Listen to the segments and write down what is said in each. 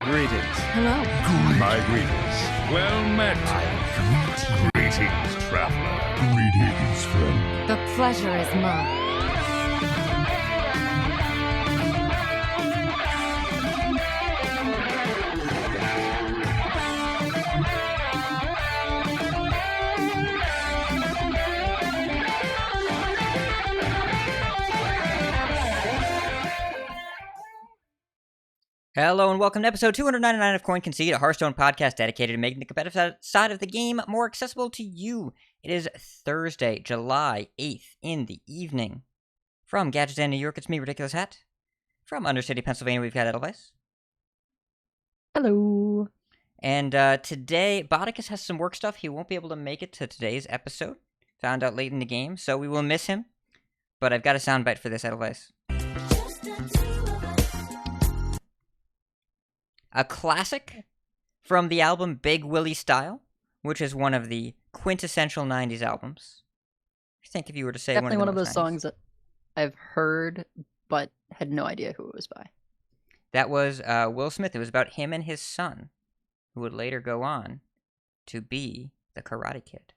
Greetings. Hello. My greetings. Well met. Greetings, traveler. Greetings, friend. The pleasure is mine. Hello and welcome to episode 299 of Concede, a Hearthstone podcast dedicated to making the competitive side of the game more accessible to you. It is Thursday, July 8th in the evening. From Gadgetan, New York, it's me, Ridiculous Hat. From Undercity, Pennsylvania, we've got Edelweiss. Hello. And today, Botticus has some work stuff. He won't be able to make it to today's episode. Found out late in the game, so we will miss him. But I've got a soundbite for this, Edelweiss. A classic from the album Big Willie Style, which is one of the quintessential 90s albums. I think if you were to say definitely one of those 90s. songs that I've heard but had no idea who it was by. That was Will Smith. It was about him and his son, who would later go on to be the Karate Kid.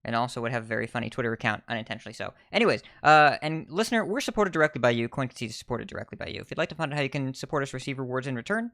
And also would have a very funny Twitter account, unintentionally so. Anyways, and listener, we're supported directly by you. Concede is supported directly by you. If you'd like to find out how you can support us, receive rewards in return,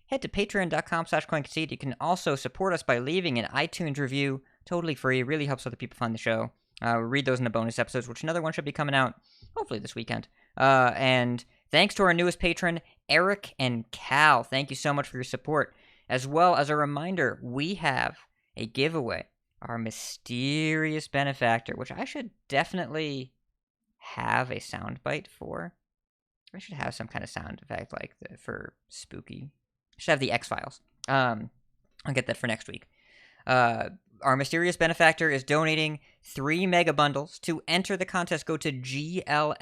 head to patreon.com/CoinConcede. You can also support us by leaving an iTunes review, totally free. It really helps other people find the show. We read those in the bonus episodes, which another one should be coming out, hopefully this weekend. And thanks to our newest patron, Eric and Cal. Thank you so much for your support. As well as a reminder, we have a giveaway, our mysterious benefactor, which I should definitely have a soundbite for. I should have some kind of sound effect like for spooky. Should have the X-Files. I'll get that for next week. Our mysterious benefactor is donating 3 mega bundles. To enter the contest, go to glsen.org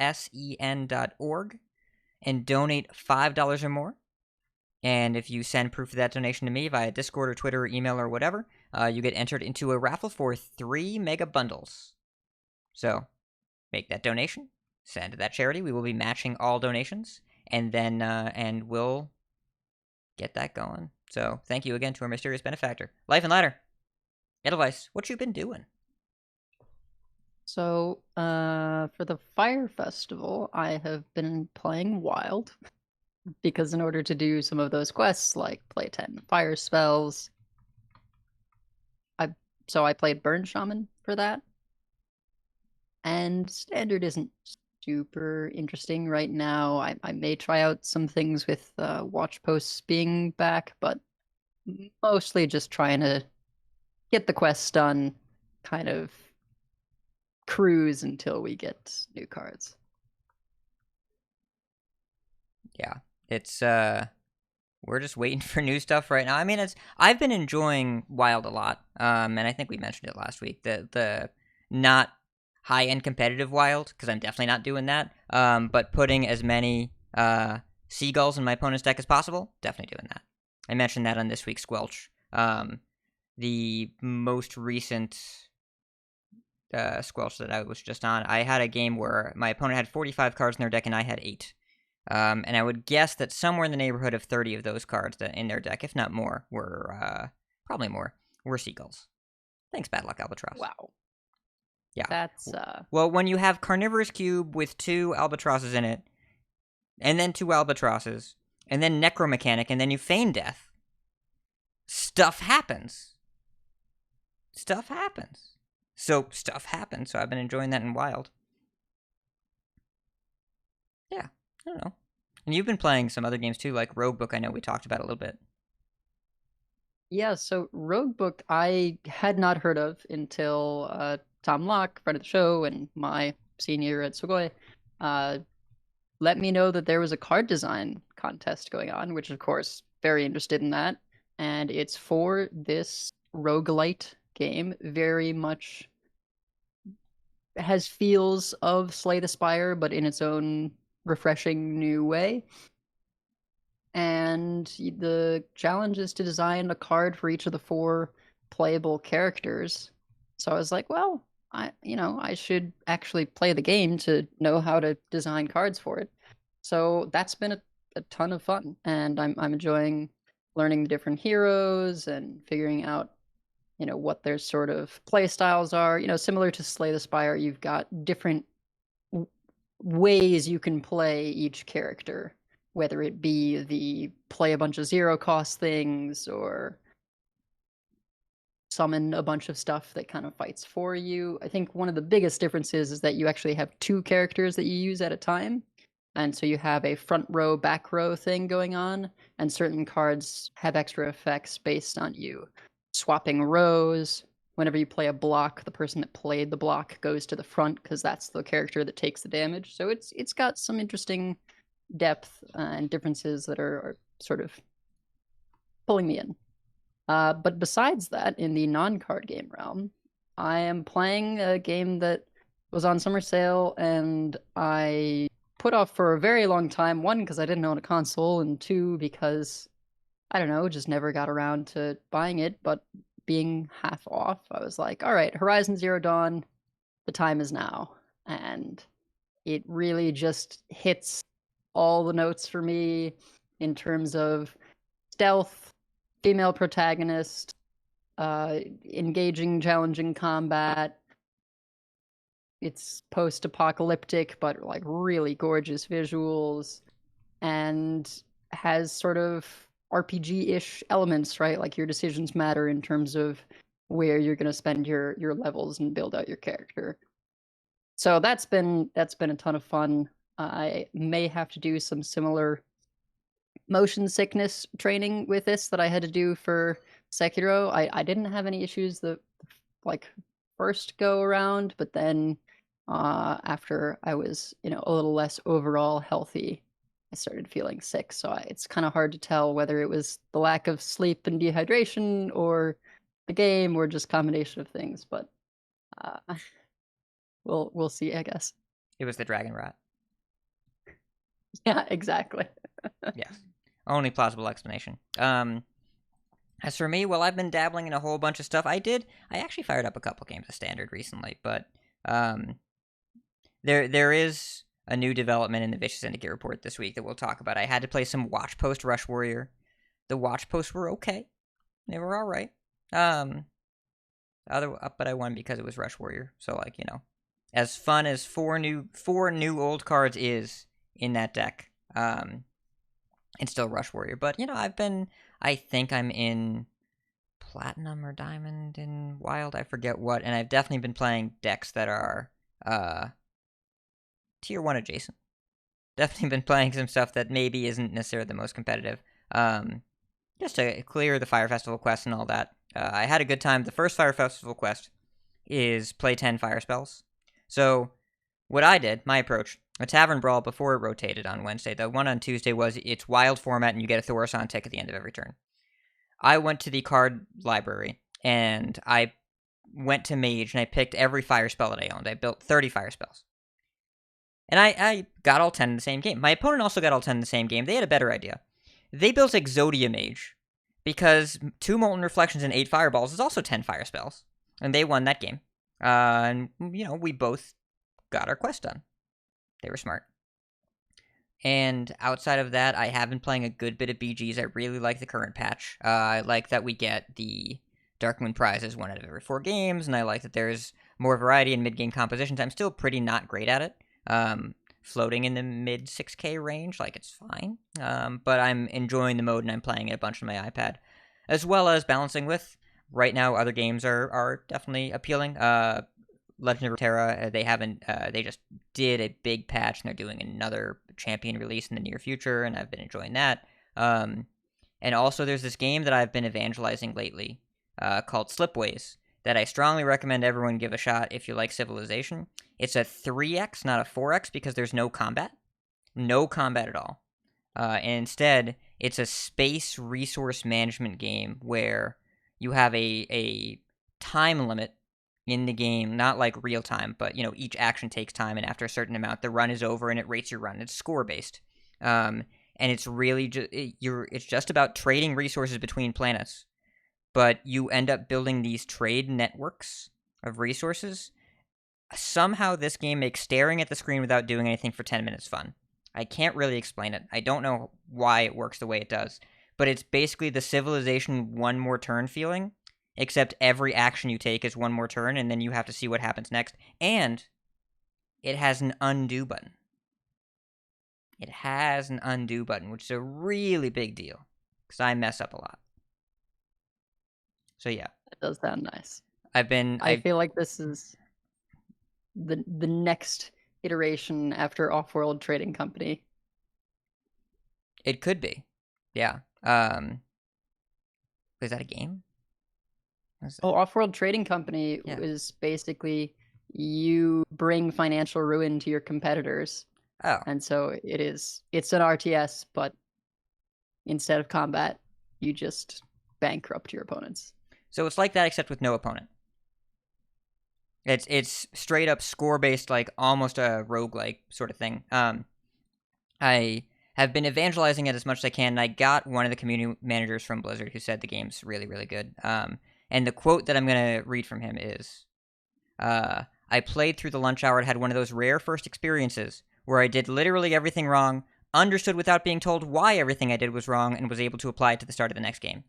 and donate $5 or more. And if you send proof of that donation to me via Discord or Twitter or email or whatever, you get entered into a raffle for 3 mega bundles. So, make that donation, send to that charity. We will be matching all donations, and then and we'll get that going. So, thank you again to our mysterious benefactor. Life and Ladder. Edelweiss, what you been doing? So, for the Fire Festival, I have been playing Wild, because in order to do some of those quests, like play 10 fire spells, I played Burn Shaman for that. And Standard isn't super interesting right now. I may try out some things with watchposts being back, but mostly just trying to get the quests done, kind of cruise until we get new cards. Yeah, it's we're just waiting for new stuff right now. I mean, I've been enjoying Wild a lot, and I think we mentioned it last week. The not high-end competitive Wild, because I'm definitely not doing that, but putting as many seagulls in my opponent's deck as possible, definitely doing that. I mentioned that on this week's Squelch. The most recent Squelch that I was just on, I had a game where my opponent had 45 cards in their deck and I had 8. And I would guess that somewhere in the neighborhood of 30 of those cards that in their deck, if not more, were probably more, were seagulls. Thanks, Bad Luck Albatross. Wow. Yeah. That's Well, when you have Carnivorous Cube with 2 albatrosses in it, and then 2 albatrosses, and then Necromechanic, and then you feign death, stuff happens. Stuff happens. So I've been enjoying that in Wild. Yeah, I don't know. And you've been playing some other games too, like Roguebook. I know we talked about a little bit. Yeah, so Roguebook I had not heard of until Tom Locke, friend of the show, and my senior at Sugoi, let me know that there was a card design contest going on, which of course, very interested in that. And it's for this roguelite game, very much has feels of Slay the Spire, but in its own refreshing new way. And the challenge is to design a card for each of the 4 playable characters. So I was like, well, I should actually play the game to know how to design cards for it. So that's been a ton of fun, and I'm enjoying learning the different heroes and figuring out, what their sort of play styles are. Similar to Slay the Spire, you've got different ways you can play each character, whether it be the play a bunch of zero cost things or summon a bunch of stuff that kind of fights for you. I think one of the biggest differences is that you actually have 2 characters that you use at a time. And so you have a front row, back row thing going on, and certain cards have extra effects based on you swapping rows. Whenever you play a block, the person that played the block goes to the front because that's the character that takes the damage. So it's got some interesting depth and differences that are sort of pulling me in. But besides that, in the non-card game realm, I am playing a game that was on summer sale and I put off for a very long time. 1, because I didn't own a console, and 2, because, I don't know, just never got around to buying it. But being half off, I was like, all right, Horizon Zero Dawn, the time is now. And it really just hits all the notes for me in terms of stealth, female protagonist, engaging, challenging combat. It's post-apocalyptic, but like really gorgeous visuals, and has sort of RPG-ish elements, right? Like your decisions matter in terms of where you're going to spend your levels and build out your character. So that's been a ton of fun. I may have to do some similar motion sickness training with this that I had to do for Sekiro. I didn't have any issues the first go around, but then after I was a little less overall healthy, I started feeling sick. So it's kind of hard to tell whether it was the lack of sleep and dehydration or the game or just combination of things. But we'll see, I guess. It was the dragon rot. Yeah, exactly. Yes. Only plausible explanation. As for me, well, I've been dabbling in a whole bunch of stuff. I actually fired up a couple games of Standard recently, but there is a new development in the Vicious Syndicate report this week that we'll talk about. I had to play some Watchpost Rush Warrior. The Watchposts were okay. They were all right. But I won because it was Rush Warrior. So as fun as four new old cards is in that deck, it's still Rush Warrior. But I think I'm in Platinum or Diamond in Wild. I forget what, and I've definitely been playing decks that are Tier 1 adjacent. Definitely been playing some stuff that maybe isn't necessarily the most competitive. Just to clear the Fire Festival quest and all that. I had a good time. The first Fire Festival quest is play 10 fire spells. So what I did, my approach, a Tavern Brawl before it rotated on Wednesday. The one on Tuesday was it's wild format and you get a Thaurissan tick at the end of every turn. I went to the card library and I went to Mage and I picked every fire spell that I owned. I built 30 fire spells. And I got all 10 in the same game. My opponent also got all 10 in the same game. They had a better idea. They built Exodia Mage because 2 Molten Reflections and 8 Fireballs is also 10 fire spells. And they won that game. And, we both got our quest done. They were smart. And outside of that, I have been playing a good bit of BGs. I really like the current patch. I like that we get the Darkmoon prizes 1 out of every 4 games, and I like that there's more variety in mid-game compositions. I'm still pretty not great at it. Floating in the mid 6K range, it's fine. But I'm enjoying the mode, and I'm playing it a bunch on my iPad, as well as balancing with, right now, other games are definitely appealing. Legend of Runeterra, they just did a big patch, and they're doing another champion release in the near future, and I've been enjoying that. And also there's this game that I've been evangelizing lately, called Slipways, that I strongly recommend everyone give a shot if you like Civilization. It's a 3x, not a 4x, because there's no combat. No combat at all. And instead, it's a space resource management game where you have a time limit in the game, not like real time, but each action takes time, and after a certain amount, the run is over, and it rates your run. It's score based, and it's really it's just about trading resources between planets, but you end up building these trade networks of resources. Somehow, this game makes staring at the screen without doing anything for 10 minutes fun. I can't really explain it. I don't know why it works the way it does, but it's basically the Civilization one more turn feeling, except every action you take is one more turn, and then you have to see what happens next. And it has an undo button. It has an undo button, which is a really big deal, because I mess up a lot. So yeah. It does sound nice. I feel like this is the next iteration after Off-World Trading Company. It could be. Yeah. Is that a game? Off-World Trading Company is basically you bring financial ruin to your competitors. Oh. And so it's an RTS, but instead of combat, you just bankrupt your opponents. So it's like that, except with no opponent. It's straight up score based, like almost a roguelike sort of thing. I have been evangelizing it as much as I can, and I got one of the community managers from Blizzard who said the game's really, really good. And the quote that I'm going to read from him is, I played through the lunch hour and had one of those rare first experiences where I did literally everything wrong, understood without being told why everything I did was wrong, and was able to apply it to the start of the next game.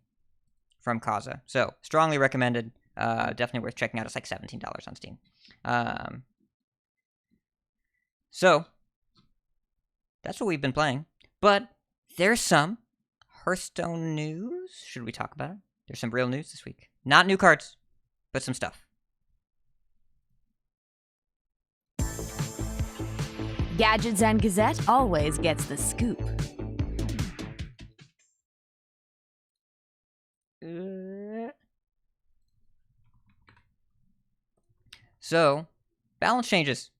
From Kaza. So, strongly recommended. Definitely worth checking out. It's like $17 on Steam. So, that's what we've been playing. But there's some Hearthstone news. Should we talk about it? There's some real news this week. Not new cards, but some stuff. Gadgets and Gazette always gets the scoop. So, balance changes.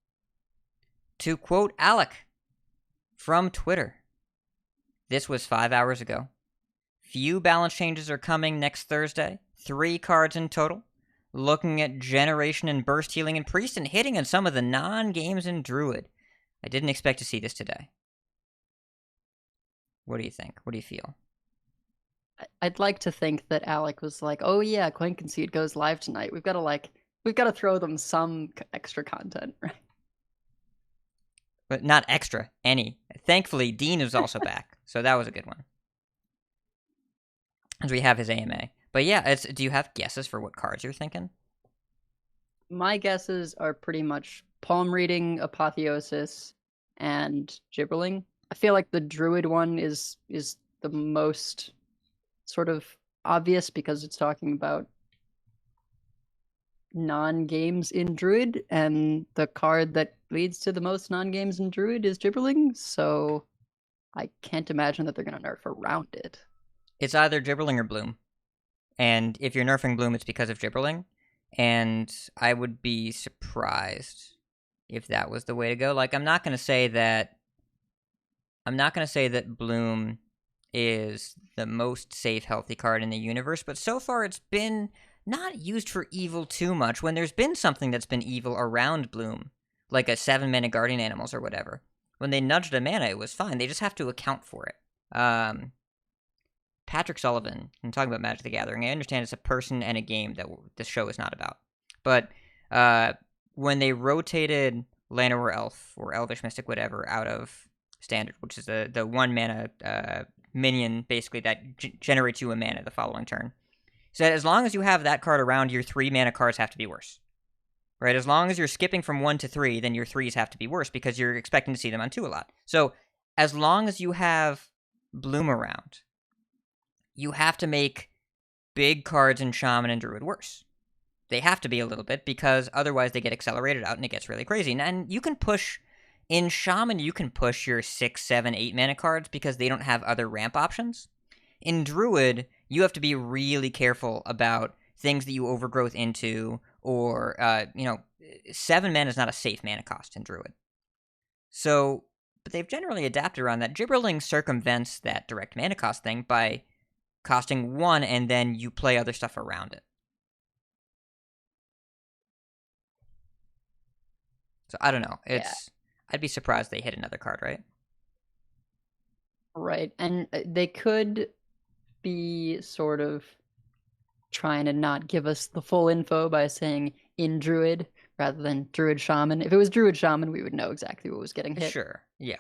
To quote Alec from Twitter, this was 5 hours ago. Few balance changes are coming next Thursday. 3 cards in total. Looking at Generation and Burst Healing and Priest, and hitting on some of the non-games in Druid. I didn't expect to see this today. What do you think? What do you feel? I'd like to think that Alec was like, "Oh yeah, Concede goes live tonight. We've got to throw them some extra content, right?" But not extra, any. Thankfully, Dean is also back, so that was a good one. As we have his AMA. But yeah, do you have guesses for what cards you're thinking? My guesses are pretty much Palm Reading, Apotheosis, and Gibberling. I feel like the Druid one is the most sort of obvious because it's talking about non-games in Druid, and the card that leads to the most non-games in Druid is Gibberling, so I can't imagine that they're going to nerf around it. It's either Gibberling or Bloom. And if you're nerfing Bloom, it's because of Gibberling. And I would be surprised if that was the way to go. Like, I'm not going to say that Bloom is the most safe, healthy card in the universe, but so far it's been not used for evil too much. When there's been something that's been evil around Bloom, like a 7-mana Guardian Animals or whatever, when they nudged a mana, it was fine. They just have to account for it. Patrick Sullivan, I'm talking about Magic the Gathering. I understand it's a person and a game that this show is not about. But when they rotated Llanowar Elf, or Elvish Mystic, whatever, out of Standard, which is the 1-mana minion, basically, that generates you a mana the following turn, so as long as you have that card around, your 3-mana cards have to be worse. Right? As long as you're skipping from 1 to 3, then your 3s have to be worse, because you're expecting to see them on 2 a lot. So, as long as you have Bloom around, you have to make big cards in Shaman and Druid worse. They have to be a little bit, because otherwise they get accelerated out and it gets really crazy. And you can push, in Shaman, you can push your 6, 7, 8 mana cards because they don't have other ramp options. In Druid, you have to be really careful about things that you overgrowth into, or, 7 mana is not a safe mana cost in Druid. So, but they've generally adapted around that. Gibberling circumvents that direct mana cost thing by costing 1, and then you play other stuff around it. So I don't know. I'd be surprised they hit another card, right? Right, and they could be sort of trying to not give us the full info by saying in Druid rather than Druid Shaman. If it was Druid Shaman, we would know exactly what was getting hit. Sure, yeah.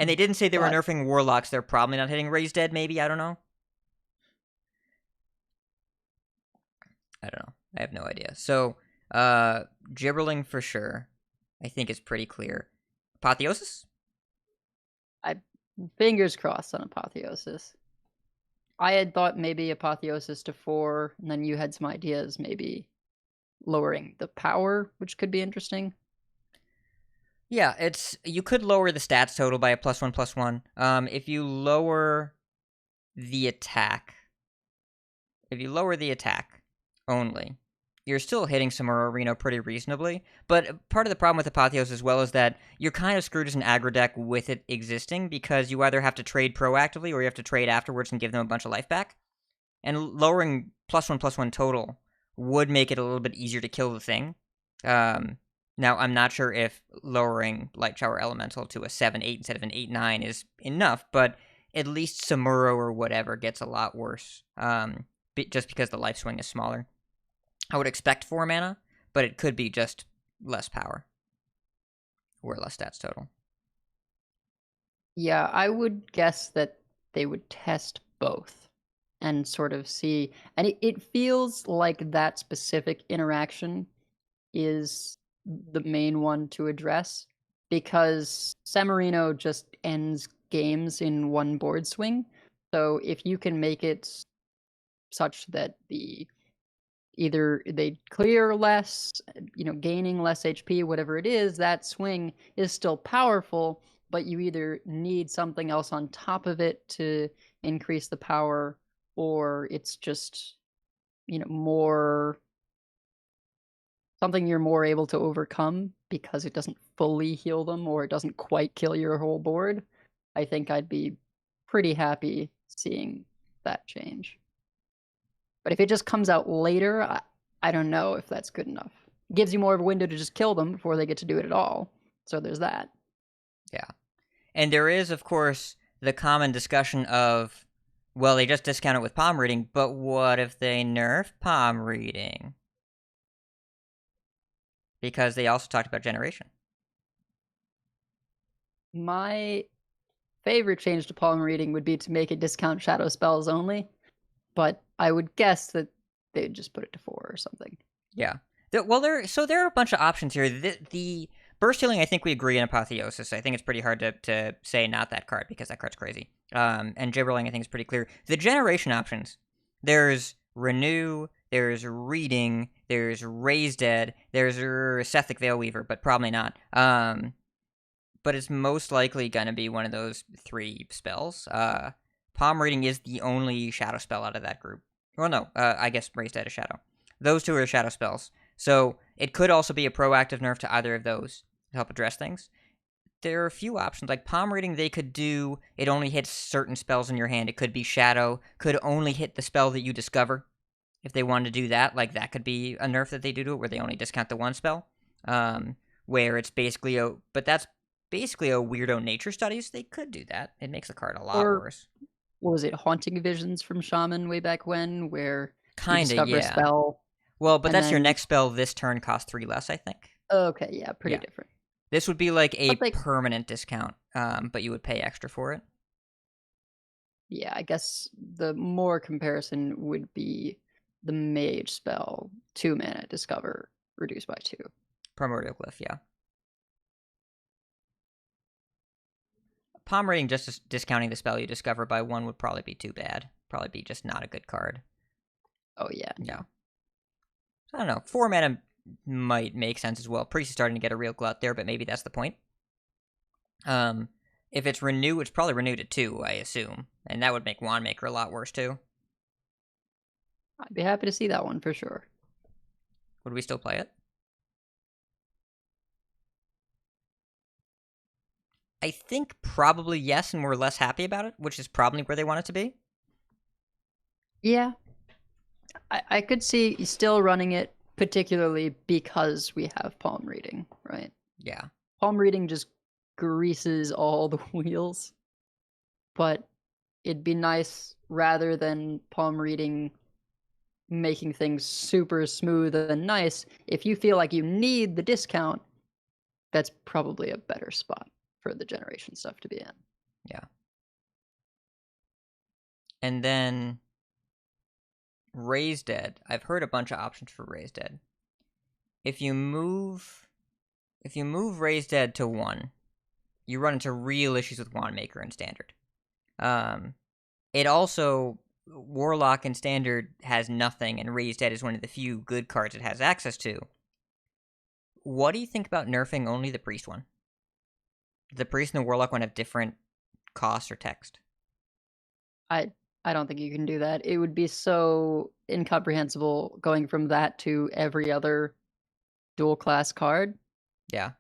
And they didn't say they were But- nerfing warlocks. They're probably not hitting Raise Dead, maybe? I don't know. I don't know. I have no idea. So, Gibberling for sure. I think it's pretty clear. Apotheosis? Fingers crossed on Apotheosis. I had thought maybe Apotheosis to 4, and then you had some ideas, maybe lowering the power, which could be interesting. Yeah, you could lower the stats total by a +1/+1. If you lower the attack, only, you're still hitting Samuro Reno pretty reasonably. But part of the problem with Apotheosis as well is that you're kind of screwed as an aggro deck with it existing, because you either have to trade proactively or you have to trade afterwards and give them a bunch of life back. And lowering +1/+1 total would make it a little bit easier to kill the thing. Now, I'm not sure if lowering Light Shower Elemental to a 7/8 instead of an 8/9 is enough, but at least Samuro or whatever gets a lot worse, just because the life swing is smaller. I would expect 4 mana, but it could be just less power or less stats total. Yeah, I would guess that they would test both and sort of see. And it feels like that specific interaction is the main one to address, because Samarino just ends games in one board swing. So if you can make it such that either they clear less, gaining less HP, whatever it is, that swing is still powerful, but you either need something else on top of it to increase the power, or it's just, more something you're more able to overcome because it doesn't fully heal them or it doesn't quite kill your whole board. I think I'd be pretty happy seeing that change. But if it just comes out later, I don't know if that's good enough. It gives you more of a window to just kill them before they get to do it at all. So there's that. Yeah. And there is, of course, the common discussion of, well, they just discount it with palm reading, but what if they nerf palm reading? Because they also talked about generation. My favorite change to palm reading would be to make it discount shadow spells only, but I would guess that they'd just put it to 4 or something. Yeah. There are a bunch of options here. The burst healing, I think we agree in Apotheosis. I think it's pretty hard to say not that card, because that card's crazy. And Gibberling, I think, is pretty clear. The generation options, there's Renew, there's Reading, there's Raise Dead, there's Sethic Veilweaver, but probably not. But it's most likely going to be one of those 3 spells. Palm Reading is the only shadow spell out of that group. Well, no, I guess Raise Dead is shadow. Those 2 are shadow spells. So it could also be a proactive nerf to either of those to help address things. There are a few options. Like Palm Reading, they could do, it only hits certain spells in your hand. It could be shadow, could only hit the spell that you discover. If they wanted to do that, like that could be a nerf that they do to it, where they only discount the one spell. Where it's basically but that's basically a weirdo nature studies. They could do that. It makes the card a lot worse. What was it, Haunting Visions from Shaman way back when, where you discover yeah. a spell? Well, but that's your next spell this turn costs 3 less, I think. Okay, yeah, pretty different. This would be like a permanent discount, but you would pay extra for it. Yeah, I guess the more comparison would be the mage spell, 2 mana, discover, reduced by 2. Primordial Glyph, yeah. Palm Reading, just discounting the spell you discover by 1 would probably be too bad. Probably be just not a good card. Oh, yeah. Yeah. I don't know. 4 mana might make sense as well. Priest is starting to get a real glut there, but maybe that's the point. If it's Renew, it's probably Renew to 2, I assume. And that would make Wandmaker a lot worse, too. I'd be happy to see that one for sure. Would we still play it? I think probably yes, and we're less happy about it, which is probably where they want it to be. Yeah. I could see still running it, particularly because we have palm reading, right? Yeah. Palm reading just greases all the wheels. But it'd be nice, rather than palm reading making things super smooth and nice, if you feel like you need the discount, that's probably a better spot for the generation stuff to be in. Yeah. And then Raise Dead. I've heard a bunch of options for Raise Dead. If you move Raise Dead to 1, you run into real issues with Wand Maker in Standard. It also, Warlock in Standard has nothing, and Raise Dead is one of the few good cards it has access to. What do you think about nerfing only the Priest one? The Priest and the Warlock one have different costs or text. I don't think you can do that. It would be so incomprehensible going from that to every other dual class card. Yeah.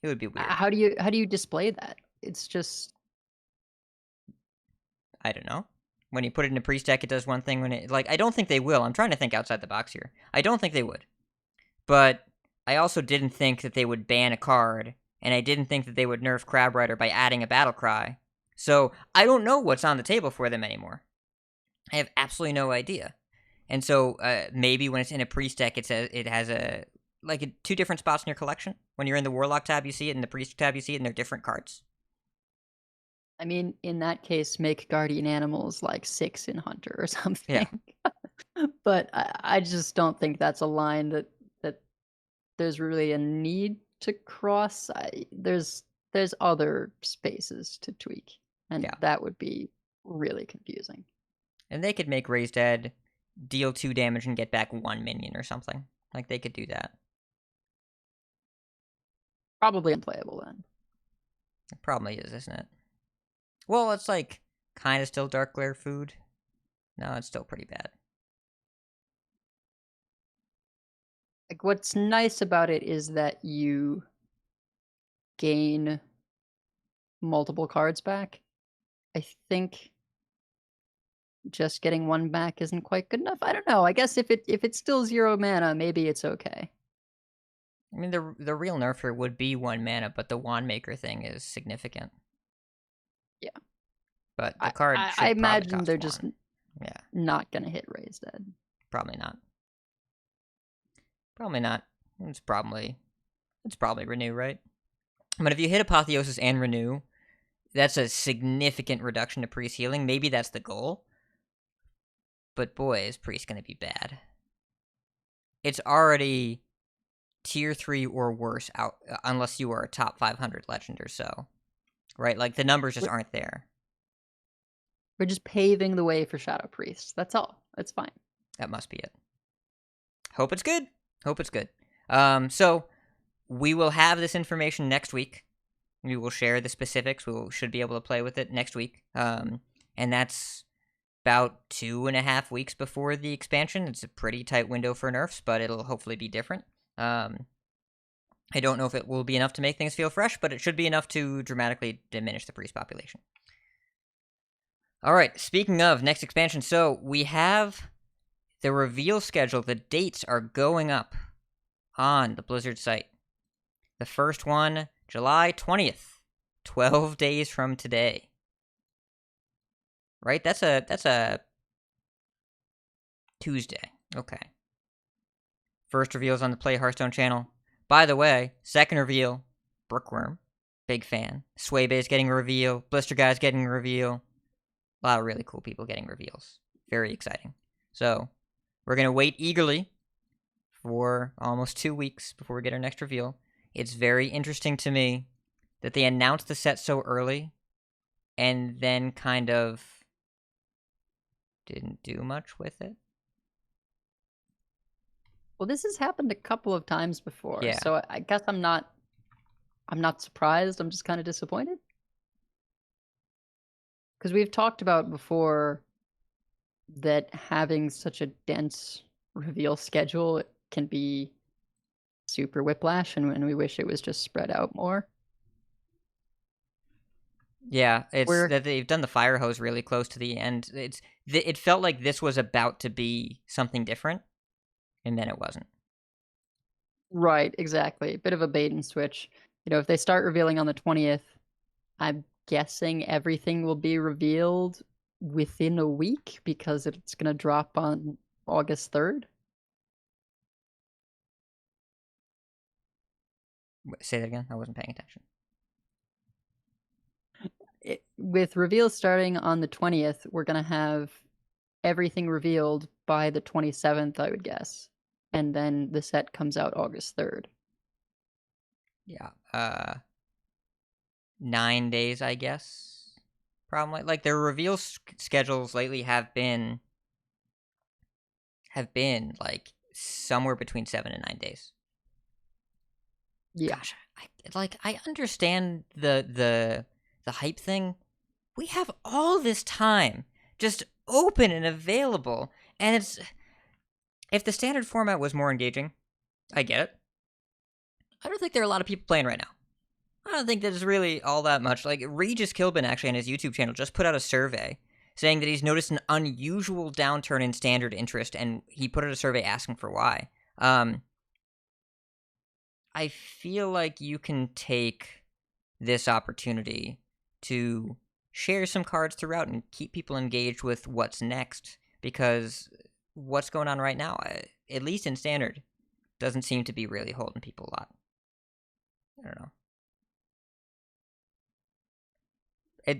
It would be weird. How do you display that? It's just, I don't know. When you put it in a Priest deck, it does one thing. I don't think they will. I'm trying to think outside the box here. I don't think they would. But I also didn't think that they would ban a card, and I didn't think that they would nerf Crab Rider by adding a Battle Cry. So I don't know what's on the table for them anymore. I have absolutely no idea. And so maybe when it's in a Priest deck, it has two different spots in your collection. When you're in the Warlock tab, you see it. In the Priest tab, you see it, and they're different cards. I mean, in that case, make Guardian Animals like 6 in Hunter or something. Yeah. But I just don't think that's a line that there's really a need to cross. There's other spaces to tweak, and that would be really confusing. And they could make Raise Dead deal 2 damage and get back 1 minion or something. Like, they could do that. Probably unplayable then. It probably is, isn't it? Well, it's like kind of still Dark Glare food. No, it's still pretty bad. Like, what's nice about it is that you gain multiple cards back. I think just getting 1 back isn't quite good enough. I don't know. I guess if it's still 0 mana, maybe it's okay. I mean, the real nerf here would be 1 mana, but the Wand Maker thing is significant. Yeah. But the card I imagine cost they're 1. just Yeah. not gonna hit Raise Dead. Probably not. Probably not. It's probably Renew, right? But if you hit Apotheosis and Renew, that's a significant reduction to Priest healing. Maybe that's the goal. But boy, is Priest going to be bad. It's already tier 3 or worse out, unless you are a top 500 legend or so. Right? Like, the numbers just aren't there. We're just paving the way for Shadow Priests. That's all. It's fine. That must be it. Hope it's good. Hope it's good. So, we will have this information next week. We will share the specifics. Should be able to play with it next week. And that's about 2.5 weeks before the expansion. It's a pretty tight window for nerfs, but it'll hopefully be different. I don't know if it will be enough to make things feel fresh, but it should be enough to dramatically diminish the Priest population. All right, speaking of next expansion, so we have the reveal schedule. The dates are going up on the Blizzard site. The first one, July 20th, 12 days from today. Right? That's a Tuesday. Okay. First reveals on the Play Hearthstone channel. By the way, second reveal, Brookworm. Big fan. Swaybay's getting a reveal. Blister Guy's getting a reveal. A lot of really cool people getting reveals. Very exciting. So, we're going to wait eagerly for almost 2 weeks before we get our next reveal. It's very interesting to me that they announced the set so early and then kind of didn't do much with it. Well, this has happened a couple of times before, Yeah. so I guess I'm not surprised. I'm just kind of disappointed. Because we've talked about before that having such a dense reveal schedule can be super whiplash, and we wish it was just spread out more. Yeah, it's that they've done the fire hose really close to the end. It felt like this was about to be something different, and then it wasn't. Right, exactly. Bit of a bait and switch. You know, if they start revealing on the 20th, I'm guessing everything will be revealed within a week because it's going to drop on August 3rd. Say that again? I wasn't paying attention. with reveals starting on the 20th, we're gonna have everything revealed by the 27th, I would guess, and then the set comes out August 3rd. Yeah. 9 days, I guess. Probably. Like their reveal schedules lately have been like somewhere between 7 and 9 days. Yeah. Gosh, I understand the hype thing. We have all this time just open and available, and it's if the standard format was more engaging, I get it. I don't think there are a lot of people playing right now. I don't think there's really all that much. Like Regis Kilbin actually on his YouTube channel just put out a survey saying that he's noticed an unusual downturn in standard interest, and he put out a survey asking for why. I feel like you can take this opportunity to share some cards throughout and keep people engaged with what's next, because what's going on right now, at least in standard, doesn't seem to be really holding people a lot. I don't know.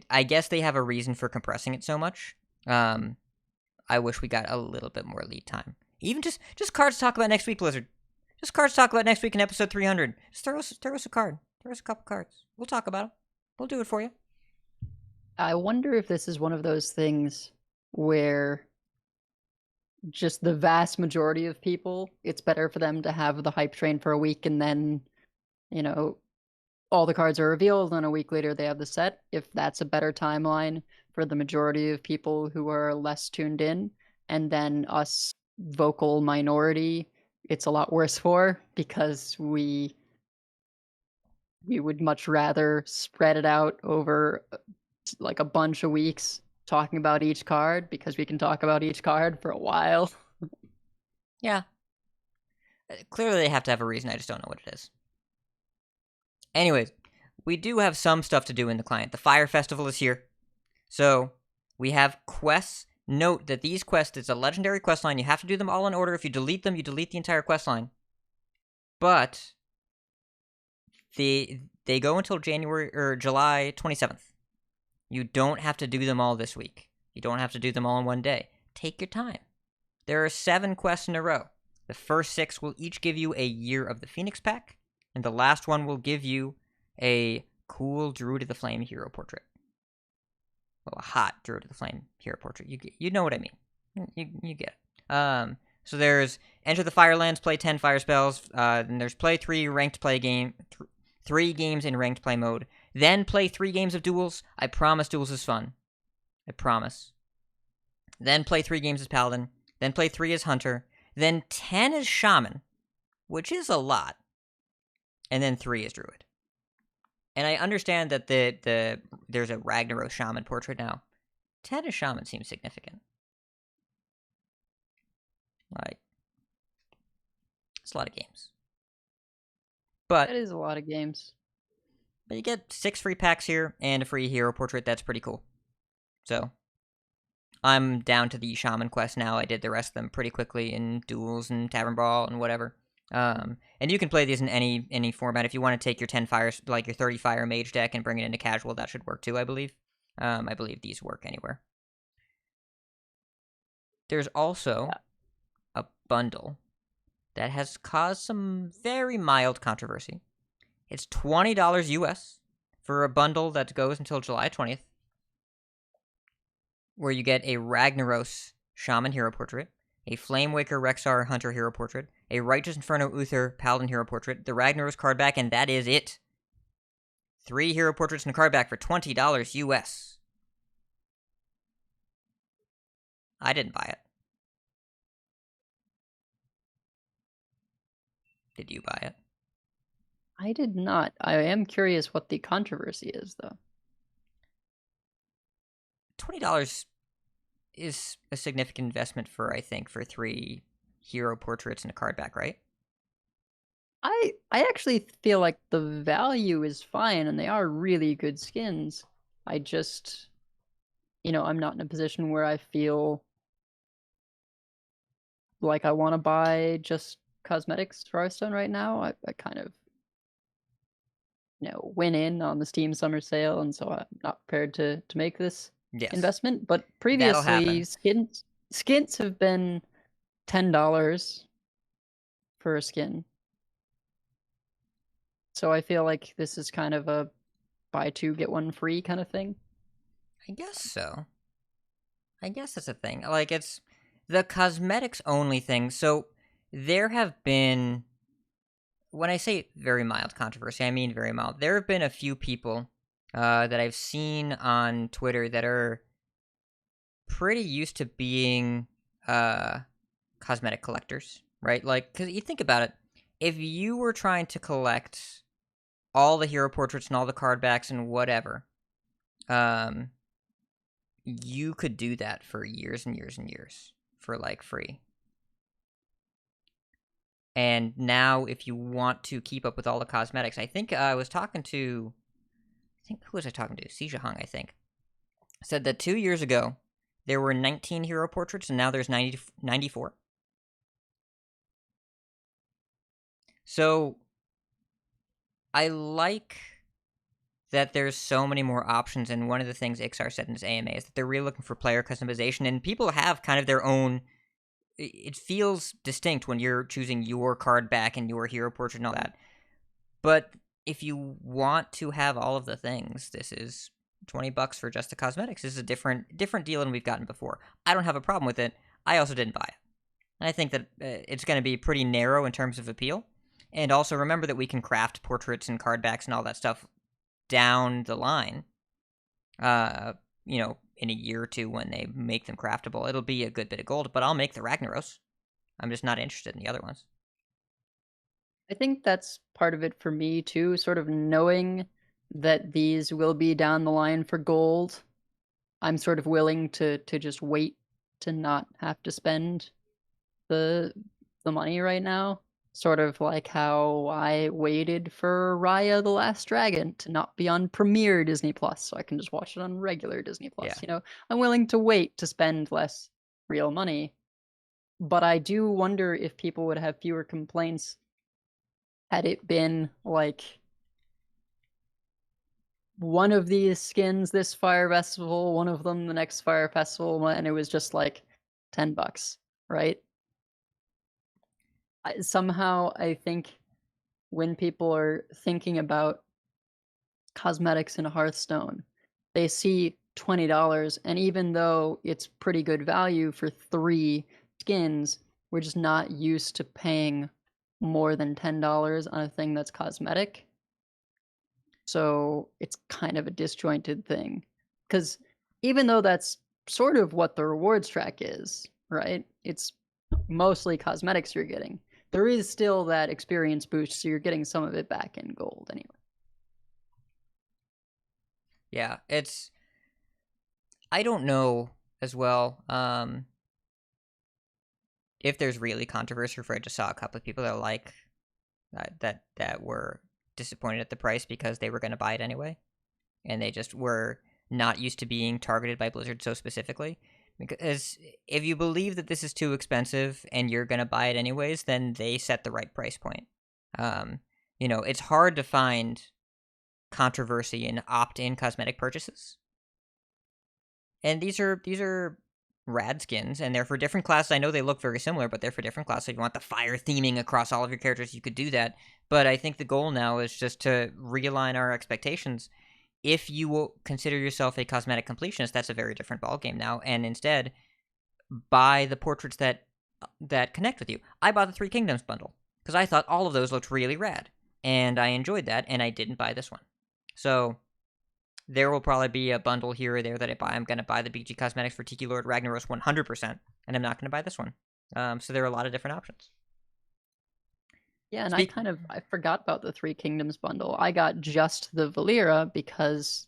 I guess they have a reason for compressing it so much. I wish we got a little bit more lead time. Even just cards to talk about next week, Blizzard. Just cards to talk about next week in episode 300. Just throw us a card. Throw us a couple cards. We'll talk about them. We'll do it for you. I wonder if this is one of those things where just the vast majority of people, it's better for them to have the hype train for a week and then, all the cards are revealed and a week later they have the set. If that's a better timeline for the majority of people who are less tuned in, and then us vocal minority, it's a lot worse for, because we would much rather spread it out over like a bunch of weeks talking about each card, because we can talk about each card for a while. Yeah. Clearly they have to have a reason, I just don't know what it is. Anyways, we do have some stuff to do in the client. The Fire Festival is here. So, we have quests. Note that these quests, it's a legendary quest line. You have to do them all in order. If you delete them, you delete the entire quest line. But they go until July 27th. You don't have to do them all this week. You don't have to do them all in one day. Take your time. There are 7 quests in a row. The first 6 will each give you a Year of the Phoenix pack, and the last one will give you a cool Druid of the Flame hero portrait. Well, a hot Druid of the Flame hero portrait. You know what I mean. You get it. So there's Enter the Firelands, play 10 fire spells. Then there's play 3 ranked play game, 3 games in ranked play mode. Then play 3 games of duels. I promise duels is fun. I promise. Then play 3 games as Paladin. Then play 3 as Hunter. Then 10 as Shaman, which is a lot. And then 3 as Druid. And I understand that there's a Ragnaros Shaman portrait now. 10 as Shaman seems significant. Like, it's a lot of games. But That is a lot of games. But you get 6 free packs here and a free hero portrait. That's pretty cool. So, I'm down to the Shaman quest now. I did the rest of them pretty quickly in duels and Tavern Brawl and whatever. And you can play these in any format. If you want to take your 10 fires, like your 30 fire mage deck, and bring it into casual, that should work too, I believe. I believe these work anywhere. There's also a bundle that has caused some very mild controversy. It's $20 US for a bundle that goes until July 20th, where you get a Ragnaros Shaman hero portrait, a Flamewaker Rexar Hunter hero portrait, a Righteous Inferno Uther Paladin hero portrait, the Ragnaros card back, and that is it. 3 hero portraits and a card back for $20 US. I didn't buy it. Did you buy it? I did not. I am curious what the controversy is, though. $20 is a significant investment for 3 hero portraits and a card back, right? I actually feel like the value is fine, and they are really good skins. I just, I'm not in a position where I feel like I want to buy just cosmetics for Hearthstone right now. I kind of win in on the Steam Summer Sale, and so I'm not prepared to make this Yes. investment. But That'll previously, happen. skins have been $10 for a skin. So I feel like this is kind of a buy two get one free kind of thing. I guess so. I guess that's a thing. Like, it's the cosmetics only thing. So there have been, when I say very mild controversy, I mean very mild. There have been a few people that I've seen on Twitter that are pretty used to being cosmetic collectors, right? Like, because you think about it, if you were trying to collect all the hero portraits and all the card backs and whatever, you could do that for years and years and years for like free. And now, if you want to keep up with all the cosmetics, I think I was talking to, who was I talking to? Sija Hung, I think, said that 2 years ago there were 19 hero portraits, and now there's 94. So I like that there's so many more options, and one of the things Iksar said in his AMA is that they're really looking for player customization, and people have kind of their own. It feels distinct when you're choosing your card back and your hero portrait and all that. But if you want to have all of the things, this is $20 for just the cosmetics. This is a different deal than we've gotten before. I don't have a problem with it. I also didn't buy it. And I think that it's going to be pretty narrow in terms of appeal. And also remember that we can craft portraits and card backs and all that stuff down the line. In a year or two when they make them craftable. It'll be a good bit of gold, but I'll make the Ragnaros. I'm just not interested in the other ones. I think that's part of it for me too, sort of knowing that these will be down the line for gold. I'm sort of willing to just wait to not have to spend the money right now. Sort of like how I waited for Raya the Last Dragon to not be on Premier Disney Plus, so I can just watch it on regular Disney Plus. Yeah. I'm willing to wait to spend less real money. But I do wonder if people would have fewer complaints had it been like one of these skins this Fire Festival, one of them the next Fire Festival, and it was just like $10, right? Somehow I think when people are thinking about cosmetics in Hearthstone, they see $20, and even though it's pretty good value for 3 skins, we're just not used to paying more than $10 on a thing that's cosmetic. So it's kind of a disjointed thing. Because even though that's sort of what the rewards track is, right? It's mostly cosmetics you're getting. There is still that experience boost, so you're getting some of it back in gold anyway. Yeah, I don't know as well if there's really controversy, for I just saw a couple of people that like that were disappointed at the price because they were going to buy it anyway, and they just were not used to being targeted by Blizzard so specifically. Because if you believe that this is too expensive and you're going to buy it anyways, then they set the right price point. It's hard to find controversy in opt-in cosmetic purchases. And these are rad skins, and they're for different classes. I know they look very similar, but they're for different classes. If you want the fire theming across all of your characters, you could do that. But I think the goal now is just to realign our expectations. If you will consider yourself a cosmetic completionist, that's a very different ballgame now, and instead buy the portraits that connect with you. I bought the Three Kingdoms bundle because I thought all of those looked really rad, and I enjoyed that, and I didn't buy this one. So there will probably be a bundle here or there that I buy. I'm going to buy the BG Cosmetics for Tiki Lord Ragnaros 100%, and I'm not going to buy this one. So there are a lot of different options. Yeah, and I forgot about the Three Kingdoms bundle. I got just the Valera because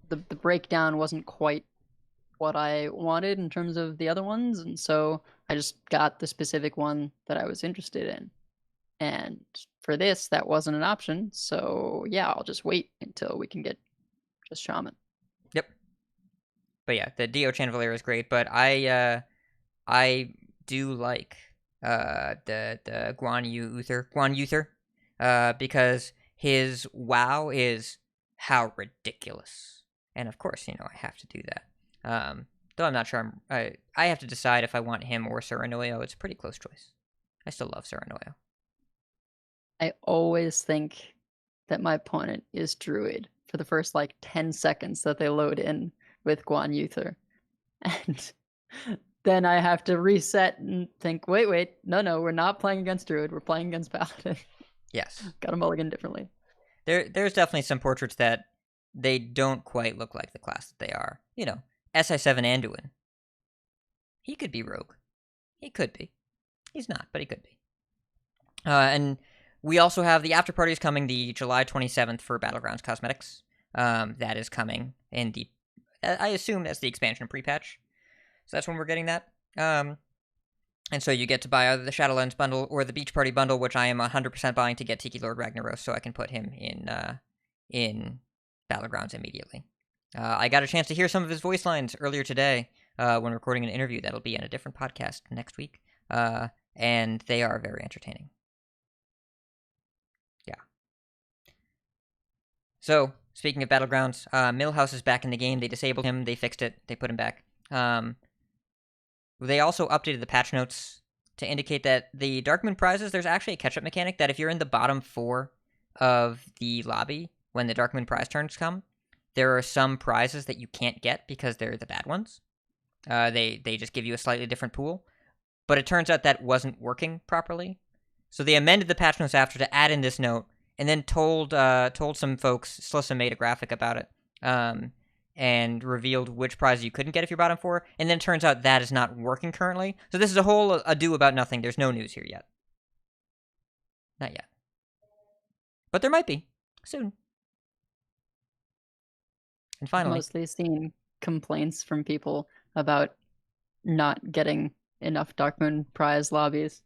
the breakdown wasn't quite what I wanted in terms of the other ones, and so I just got the specific one that I was interested in. And for this, that wasn't an option, so yeah, I'll just wait until we can get just Shaman. Yep. But yeah, the Dio Chan Valera is great, but I do like the Guan Yu Uther because his wow is how ridiculous. And of course, I have to do that. Though I'm not sure I have to decide if I want him or Serenoyo. It's a pretty close choice. I still love Serenoyo. I always think that my opponent is druid for the first 10 seconds that they load in with Guan Yuther. And then I have to reset and think, wait, no, we're not playing against druid, we're playing against paladin. Yes. Got to mulligan differently. There's definitely some portraits that they don't quite look like the class that they are. SI7 Anduin. He could be rogue. He could be. He's not, but he could be. And we also have the after parties coming the July 27th for Battlegrounds Cosmetics. That is coming in the... I assume that's the expansion pre-patch. So that's when we're getting that. And so you get to buy either the Shadowlands bundle or the Beach Party bundle, which I am 100% buying to get Tiki Lord Ragnaros so I can put him in Battlegrounds immediately. I got a chance to hear some of his voice lines earlier today when recording an interview that'll be in a different podcast next week. And they are very entertaining. Yeah. So, speaking of Battlegrounds, Millhouse is back in the game. They disabled him. They fixed it. They put him back. They also updated the patch notes to indicate that the Darkmoon prizes, there's actually a catch-up mechanic that if you're in the bottom 4 of the lobby when the Darkmoon prize turns come, there are some prizes that you can't get because they're the bad ones. They just give you a slightly different pool. But it turns out that wasn't working properly. So they amended the patch notes after to add in this note, and then told some folks, Slissa made a graphic about it, and revealed which prizes you couldn't get if you're bottom 4, and then it turns out that is not working currently. So this is a whole ado about nothing. There's no news here yet. Not yet. But there might be. Soon. And finally... I've mostly seen complaints from people about not getting enough Darkmoon prize lobbies.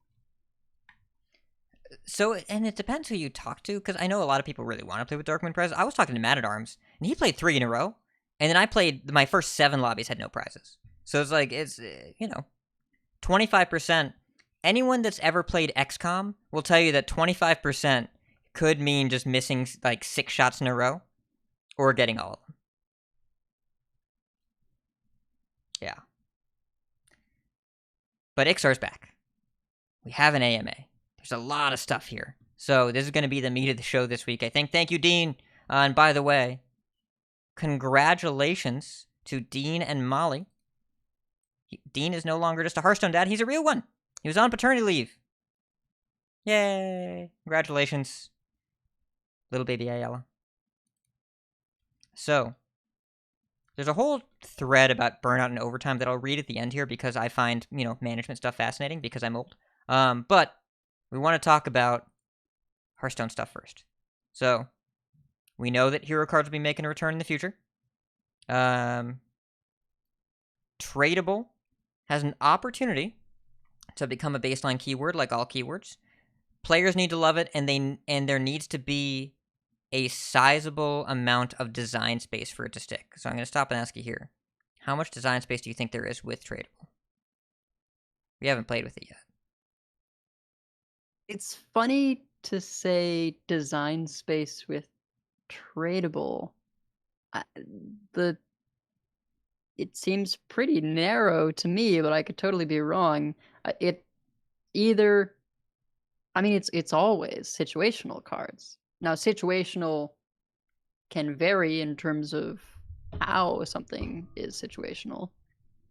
So, and it depends who you talk to, because I know a lot of people really want to play with Darkmoon prizes. I was talking to Matt at Arms, and he played 3 in a row, and then I played, my first 7 lobbies had no prizes. So it's 25%. Anyone that's ever played XCOM will tell you that 25% could mean just missing 6 shots in a row, or getting all of them. Yeah. But Iksar's back. We have an AMA. There's a lot of stuff here. So this is going to be the meat of the show this week, I think. Thank you, Dean. And by the way, congratulations to Dean and Molly. Dean is no longer just a Hearthstone dad. He's a real one. He was on paternity leave. Yay. Congratulations, little baby Ayala. So, there's a whole thread about burnout and overtime that I'll read at the end here because I find, management stuff fascinating because I'm old. But we want to talk about Hearthstone stuff first. So, we know that hero cards will be making a return in the future. Tradable has an opportunity to become a baseline keyword like all keywords. Players need to love it, and there needs to be a sizable amount of design space for it to stick. So I'm going to stop and ask you here. How much design space do you think there is with tradable? We haven't played with it yet. It's funny to say design space with tradable. It seems pretty narrow to me, but I could totally be wrong. It's always situational cards. Now, situational can vary in terms of how something is situational.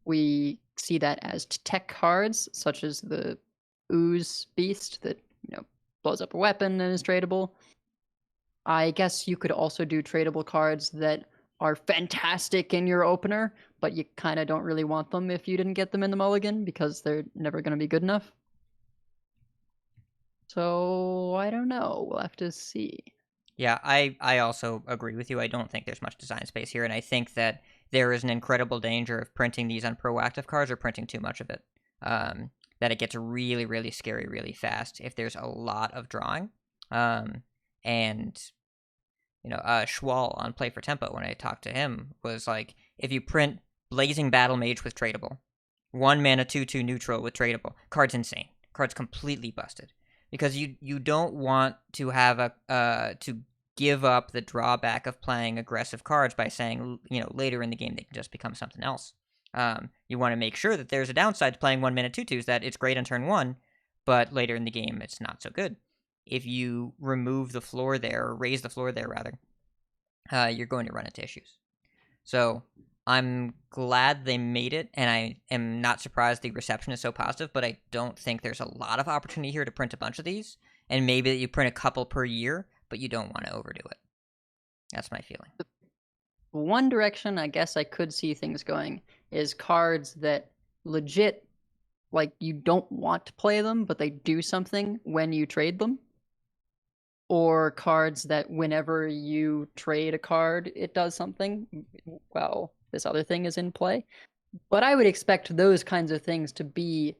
We see that as tech cards, such as the Ooze Beast that blows up a weapon and is tradable. I guess you could also do tradable cards that are fantastic in your opener, but you kind of don't really want them if you didn't get them in the mulligan because they're never going to be good enough. So, I don't know. We'll have to see. Yeah, I also agree with you. I don't think there's much design space here, and I think that there is an incredible danger of printing these on proactive cards or printing too much of it. That it gets really, really scary really fast if there's a lot of drawing. Schwal on Play for Tempo, when I talked to him, was like, if you print Blazing Battle Mage with tradable, 1 mana 2/2 neutral with tradable, card's insane. Card's completely busted. Because you don't want to have to give up the drawback of playing aggressive cards by saying, later in the game they can just become something else. You want to make sure that there's a downside to playing 1 mana 2/2s, that it's great on turn 1, but later in the game it's not so good. If you remove the floor there, or raise the floor there rather, you're going to run into issues. So I'm glad they made it, and I am not surprised the reception is so positive, but I don't think there's a lot of opportunity here to print a bunch of these, and maybe that you print a couple per year, but you don't want to overdo it. That's my feeling. One direction I guess I could see things going is cards that legit, like, you don't want to play them, but they do something when you trade them. Or cards that whenever you trade a card, it does something while this other thing is in play. But I would expect those kinds of things to be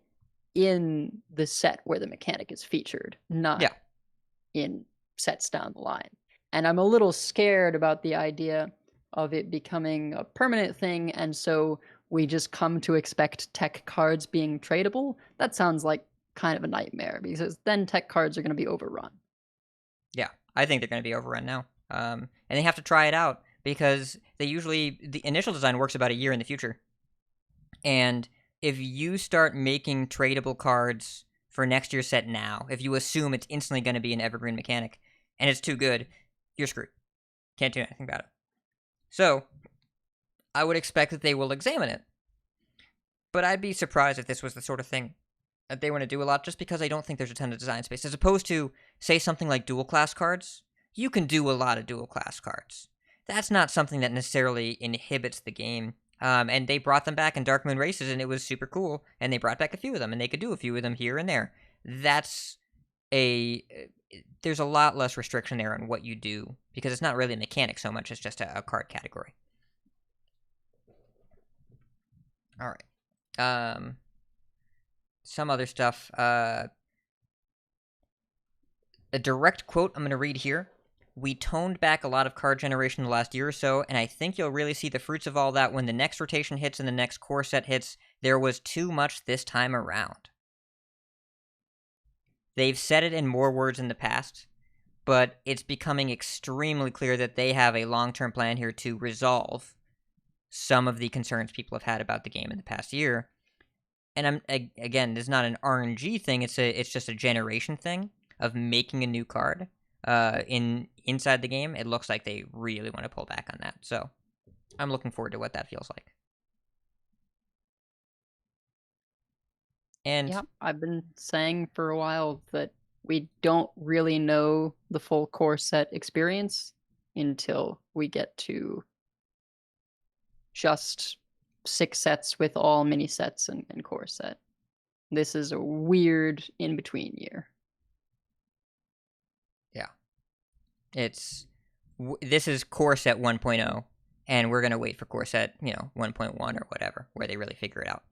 in the set where the mechanic is featured, not in sets down the line. And I'm a little scared about the idea of it becoming a permanent thing, and so we just come to expect tech cards being tradable. That sounds like kind of a nightmare, because then tech cards are going to be overrun. Yeah, I think they're going to be overrun now. And they have to try it out, because the initial design works about a year in the future. And if you start making tradable cards for next year's set now, if you assume it's instantly going to be an evergreen mechanic, and it's too good, you're screwed. Can't do anything about it. So, I would expect that they will examine it. But I'd be surprised if this was the sort of thing that they want to do a lot, just because I don't think there's a ton of design space. As opposed to, say, something like dual class cards, you can do a lot of dual class cards. That's not something that necessarily inhibits the game. And they brought them back in Dark Moon Races, and it was super cool. And they brought back a few of them, and they could do a few of them here and there. There's a lot less restriction there on what you do, because it's not really a mechanic so much as just a card category. All right. Some other stuff. A direct quote I'm going to read here. We toned back a lot of card generation the last year or so, and I think you'll really see the fruits of all that when the next rotation hits and the next core set hits. There was too much this time around. They've said it in more words in the past, but it's becoming extremely clear that they have a long-term plan here to resolve some of the concerns people have had about the game in the past year. And again, this is not an RNG thing, it's just a generation thing of making a new card inside the game. It looks like they really want to pull back on that. So I'm looking forward to what that feels like. And yeah, I've been saying for a while that we don't really know the full core set experience until we get to just 6 sets with all mini sets and core set. This is a weird in-between year. Yeah. This is core set 1.0, and we're going to wait for core set, 1.1 or whatever, where they really figure it out.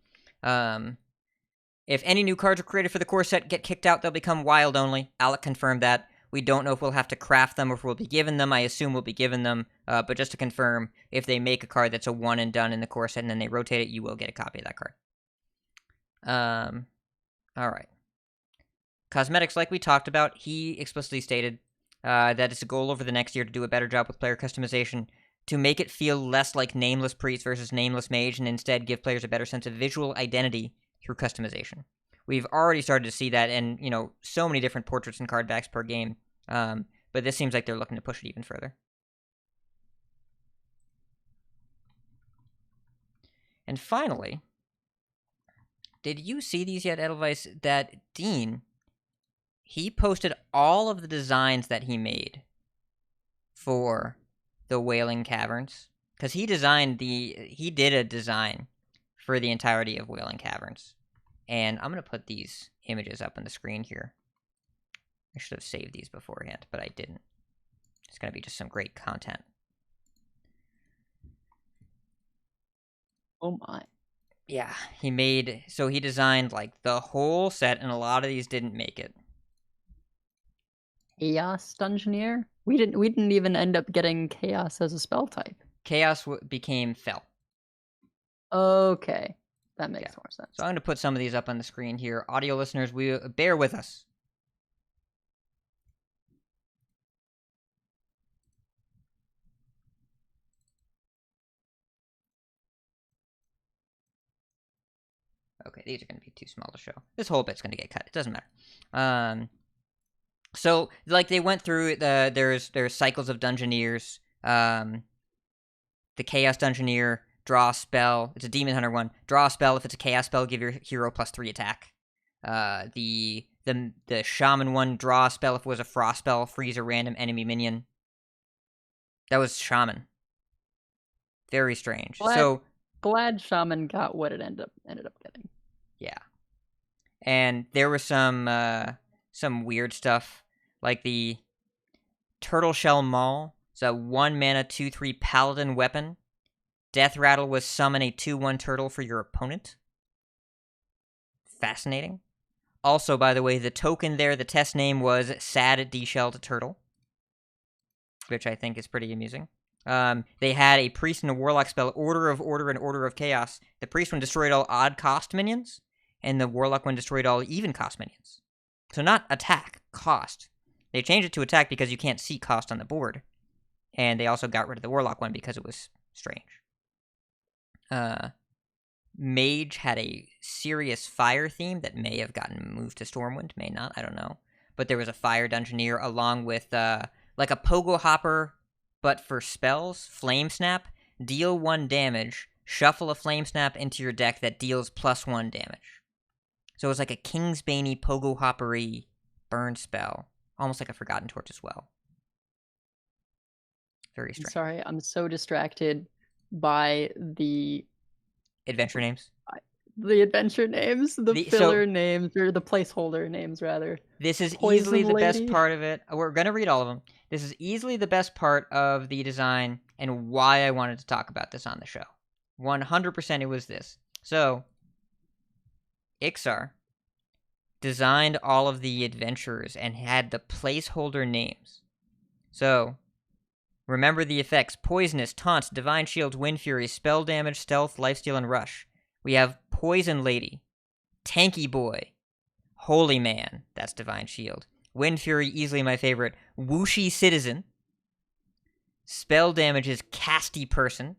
If any new cards are created for the core set get kicked out, they'll become wild only. Alec confirmed that. We don't know if we'll have to craft them or if we'll be given them. I assume we'll be given them. But just to confirm, if they make a card that's a one and done in the core set and then they rotate it, you will get a copy of that card. All right. Cosmetics, like we talked about, he explicitly stated that it's a goal over the next year to do a better job with player customization, to make it feel less like Nameless Priest versus Nameless Mage, and instead give players a better sense of visual identity through customization. We've already started to see that in, so many different portraits and card backs per game, but this seems like they're looking to push it even further. And finally, did you see these yet, Edelweiss, that Dean, he posted all of the designs that he made for the Wailing Caverns? Because he did a design for the entirety of Wailing Caverns. And I'm going to put these images up on the screen here. I should have saved these beforehand, but I didn't. It's going to be just some great content. Oh my. Yeah, he designed like the whole set, and a lot of these didn't make it. Chaos Dungeoneer? We didn't even end up getting Chaos as a spell type. Chaos became Fel. Okay. That makes more sense. So I'm going to put some of these up on the screen here. Audio listeners, bear with us. these are going to be too small to show. This whole bit's going to get cut. It doesn't matter. So like they went through there's cycles of Dungeoneers. The Chaos Dungeoneer, draw a spell. It's a Demon Hunter one. Draw a spell. If it's a Chaos spell, give your hero +3 attack. The Shaman one, draw a spell. If it was a Frost spell, freeze a random enemy minion. That was Shaman. Very strange. Glad Shaman got what it ended up getting. Yeah. And there was some weird stuff, like the Turtle Shell Maul. It's a 1 mana 2/3 paladin weapon. Death Rattle was summon a 2/1 turtle for your opponent. Fascinating. Also, by the way, the token there, the test name was Sad Deshelled Turtle, which I think is pretty amusing. They had a priest and a warlock spell, Order of Order and Order of Chaos. The priest one destroyed all odd cost minions, and the warlock one destroyed all even cost minions. So not attack, cost. They changed it to attack because you can't see cost on the board. And they also got rid of the warlock one because it was strange. Mage had a serious fire theme that may have gotten moved to Stormwind, may not, I don't know. But there was a fire dungeoneer along with like a pogo hopper, but for spells, Flame Snap, deal 1 damage, shuffle a Flame Snap into your deck that deals +1 damage. So it was like a Kingsbane pogo hoppery burn spell, almost like a Forgotten Torch as well. Very strange. Sorry, I'm so distracted by the adventure names. The adventure names, the filler names, or the placeholder names, rather. This is easily the best part of it. We're going to read all of them. This is easily the best part of the design and why I wanted to talk about this on the show. 100% it was this. So, Iksar designed all of the adventures and had the placeholder names. So, remember the effects: Poisonous, Taunt, Divine Shield, Wind Fury, Spell Damage, Stealth, Lifesteal, and Rush. We have Poison Lady, Tanky Boy, Holy Man, that's Divine Shield, Wind Fury, easily my favorite, Wooshy Citizen, Spell Damage is Casty Person,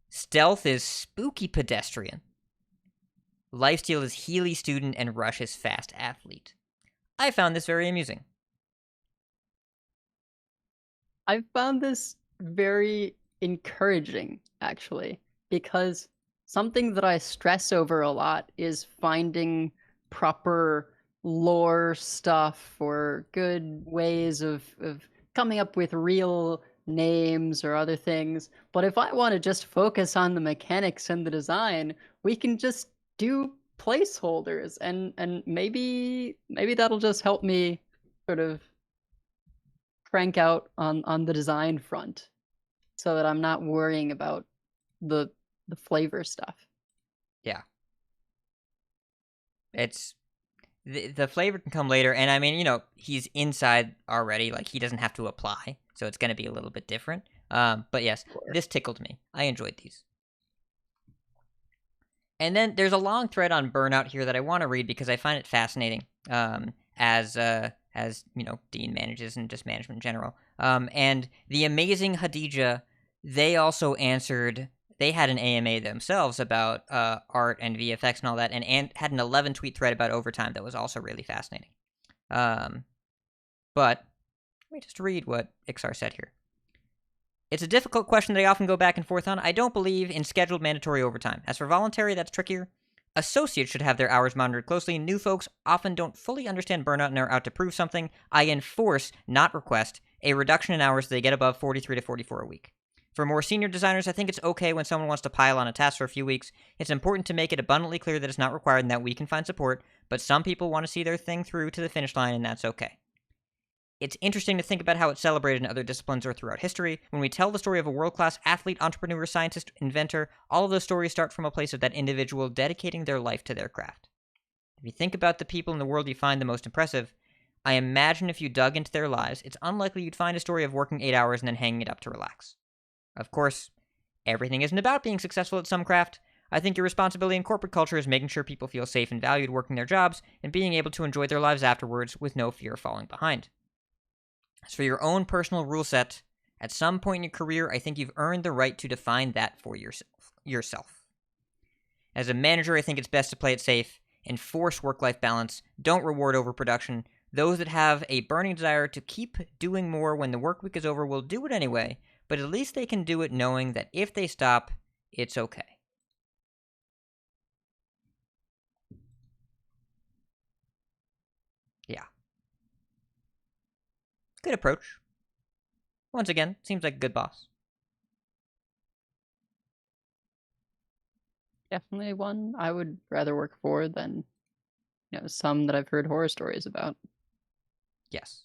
Stealth is Spooky Pedestrian, Lifesteal is Healy Student, and Rush is Fast Athlete. I found this very amusing. I found this very encouraging, actually, because something that I stress over a lot is finding proper lore stuff or good ways of coming up with real names or other things. But if I want to just focus on the mechanics and the design, we can just do placeholders, and maybe that'll just help me sort of crank out on the design front so that I'm not worrying about the flavor stuff. Yeah. It's the flavor can come later, and I mean, you know, he's inside already, like he doesn't have to apply, so it's going to be a little bit different. But yes, this tickled me. I enjoyed these. And then there's a long thread on Burnout here that I want to read because I find it fascinating. As you know, Dean manages and just management in general. And the amazing Hadija, they also answered. They had an AMA themselves about art and VFX and all that, and had an 11-tweet thread about overtime that was also really fascinating. But let me just read what Iksar said here. It's a difficult question that I often go back and forth on. I don't believe in scheduled mandatory overtime. As for voluntary, that's trickier. Associates should have their hours monitored closely. New folks often don't fully understand burnout and are out to prove something. I enforce, not request, a reduction in hours so they get above 43 to 44 a week. For more senior designers, I think it's okay when someone wants to pile on a task for a few weeks. It's important to make it abundantly clear that it's not required and that we can find support, but some people want to see their thing through to the finish line, and that's okay. It's interesting to think about how it's celebrated in other disciplines or throughout history. When we tell the story of a world-class athlete, entrepreneur, scientist, inventor, all of those stories start from a place of that individual dedicating their life to their craft. If you think about the people in the world you find the most impressive, I imagine if you dug into their lives, it's unlikely you'd find a story of working 8 hours and then hanging it up to relax. Of course, everything isn't about being successful at some craft. I think your responsibility in corporate culture is making sure people feel safe and valued working their jobs and being able to enjoy their lives afterwards with no fear of falling behind. As for your own personal rule set, at some point in your career, I think you've earned the right to define that for yourself. As a manager, I think it's best to play it safe, enforce work-life balance, don't reward overproduction. Those that have a burning desire to keep doing more when the work week is over will do it anyway, but at least they can do it knowing that if they stop, it's okay. Yeah. Good approach. Once again, seems like a good boss. Definitely one I would rather work for than, some that I've heard horror stories about. Yes.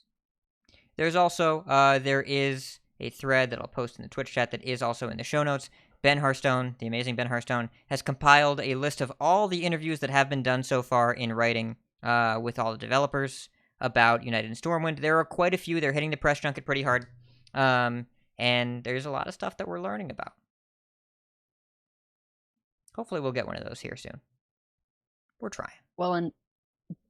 There's also, there is a thread that I'll post in the Twitch chat that is also in the show notes. Ben Harstone, the amazing Ben Harstone, has compiled a list of all the interviews that have been done so far in writing with all the developers about United in Stormwind. There are quite a few. They're hitting the press junket pretty hard. And there's a lot of stuff that we're learning about. Hopefully we'll get one of those here soon. We're trying. Well, and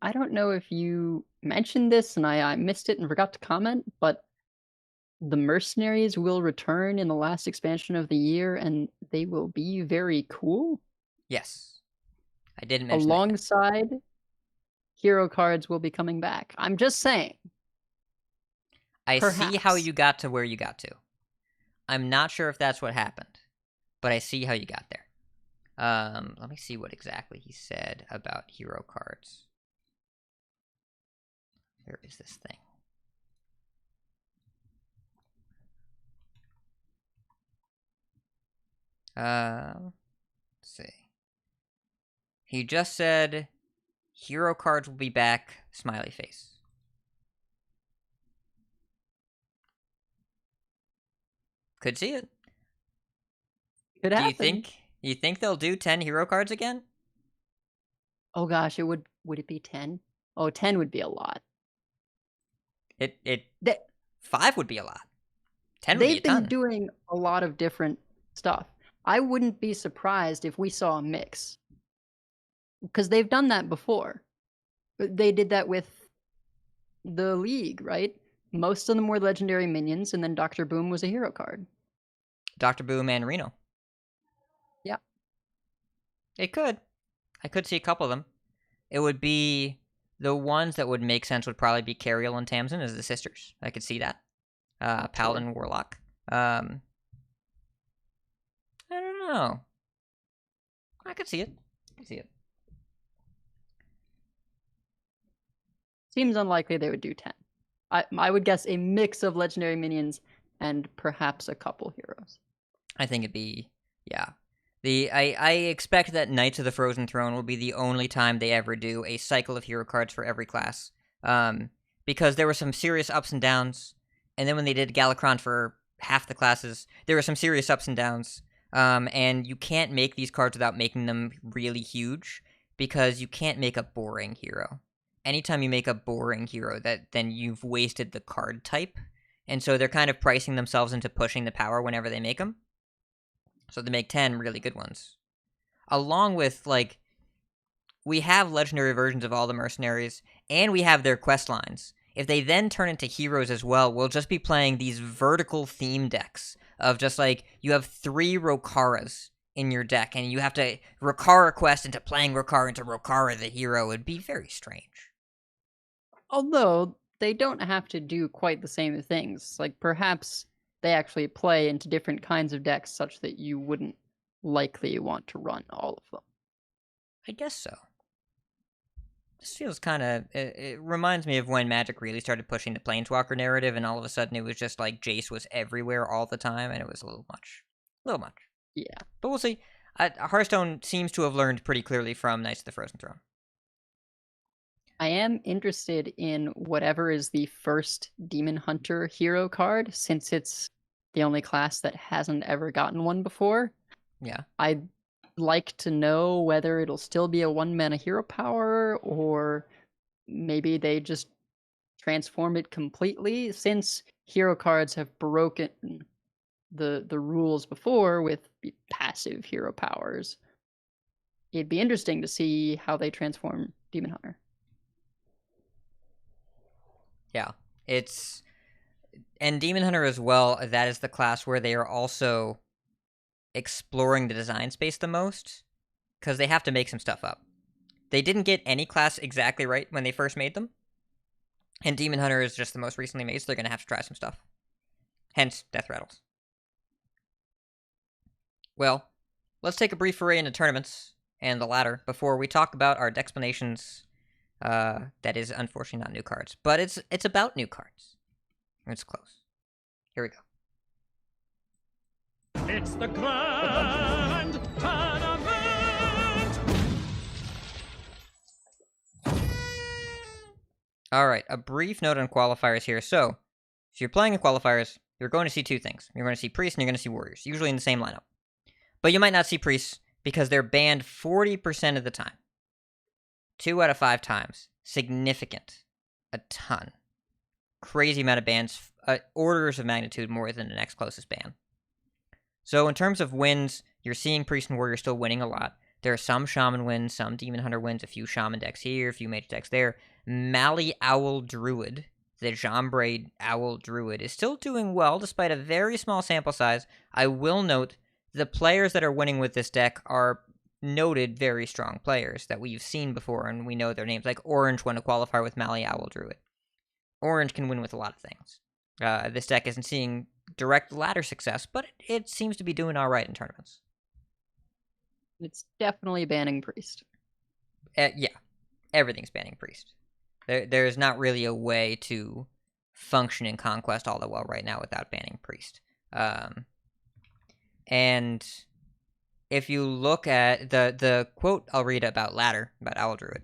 I don't know if you mentioned this and I missed it and forgot to comment, but the mercenaries will return in the last expansion of the year, and they will be very cool. Yes. I didn't mention Alongside, hero cards will be coming back. I'm just saying. I Perhaps. see how you got to where you got to. I'm not sure if that's what happened, but I see how you got there. Let me see what exactly he said about hero cards. Where is this thing? Let's see. He just said hero cards will be back, smiley face. Could see it. Could happen. You think they'll do 10 hero cards again? Oh gosh, would it be 10? Oh, 10 would be a lot. 5 would be a lot. 10 would be a ton. They've been doing a lot of different stuff. I wouldn't be surprised if we saw a mix. Because they've done that before. They did that with the League, right? Most of them were legendary minions, and then Dr. Boom was a hero card. Dr. Boom and Reno. Yeah. It could. I could see a couple of them. It would be... The ones that would make sense would probably be Cariel and Tamsin as the sisters. I could see that. Paladin, Warlock. I don't know. I could see it. Seems unlikely they would do 10. I would guess a mix of legendary minions and perhaps a couple heroes. I think it'd be... Yeah. I expect that Knights of the Frozen Throne will be the only time they ever do a cycle of hero cards for every class. Because there were some serious ups and downs, and then when they did Galakron for half the classes, there were some serious ups and downs. And you can't make these cards without making them really huge, because you can't make a boring hero. Anytime you make a boring hero, then you've wasted the card type, and so they're kind of pricing themselves into pushing the power whenever they make them. So they make 10 really good ones. Along with, like, we have legendary versions of all the mercenaries, and we have their quest lines. If they then turn into heroes as well, we'll just be playing these vertical theme decks of just, like, you have 3 Rokaras in your deck, and you have to Rokara quest into playing Rokara into Rokara the hero. It'd be very strange. Although, they don't have to do quite the same things. Like, perhaps... they actually play into different kinds of decks such that you wouldn't likely want to run all of them. I guess so. This feels kind of... It reminds me of when Magic really started pushing the Planeswalker narrative, and all of a sudden it was just like Jace was everywhere all the time, and it was a little much. Yeah. But we'll see. Hearthstone seems to have learned pretty clearly from Knights of the Frozen Throne. I am interested in whatever is the first Demon Hunter hero card, since it's the only class that hasn't ever gotten one before. Yeah. I'd like to know whether it'll still be a 1-mana hero power, or maybe they just transform it completely, since hero cards have broken the rules before with passive hero powers. It'd be interesting to see how they transform Demon Hunter. Yeah, and Demon Hunter as well, that is the class where they are also exploring the design space the most, because they have to make some stuff up. They didn't get any class exactly right when they first made them, and Demon Hunter is just the most recently made, so they're going to have to try some stuff. Hence, Death Rattles. Well, let's take a brief foray into tournaments and the ladder before we talk about our Decksplanations. That is unfortunately not new cards, but it's about new cards. It's close. Here we go. It's the Grand Tournament! Alright, a brief note on qualifiers here. So, if you're playing in qualifiers, you're going to see two things. You're going to see priests and you're going to see warriors, usually in the same lineup. But you might not see priests because they're banned 40% of the time. 2 out of 5 times. Significant. A ton. Crazy amount of bans. Orders of magnitude more than the next closest ban. So in terms of wins, you're seeing priest and warrior still winning a lot. There are some shaman wins, some demon hunter wins, a few shaman decks here, a few mage decks there. Mali Owl Druid, the Jambre Owl Druid, is still doing well despite a very small sample size. I will note the players that are winning with this deck are noted very strong players that we've seen before and we know their names. Like Orange won a qualifier with Mali Owl Druid. Orange can win with a lot of things. This deck isn't seeing direct ladder success, but it seems to be doing all right in tournaments. It's definitely banning priest. Yeah, everything's banning priest. There's not really a way to function in conquest all that well right now without banning priest. And if you look at the quote I'll read about ladder, about Owl Druid.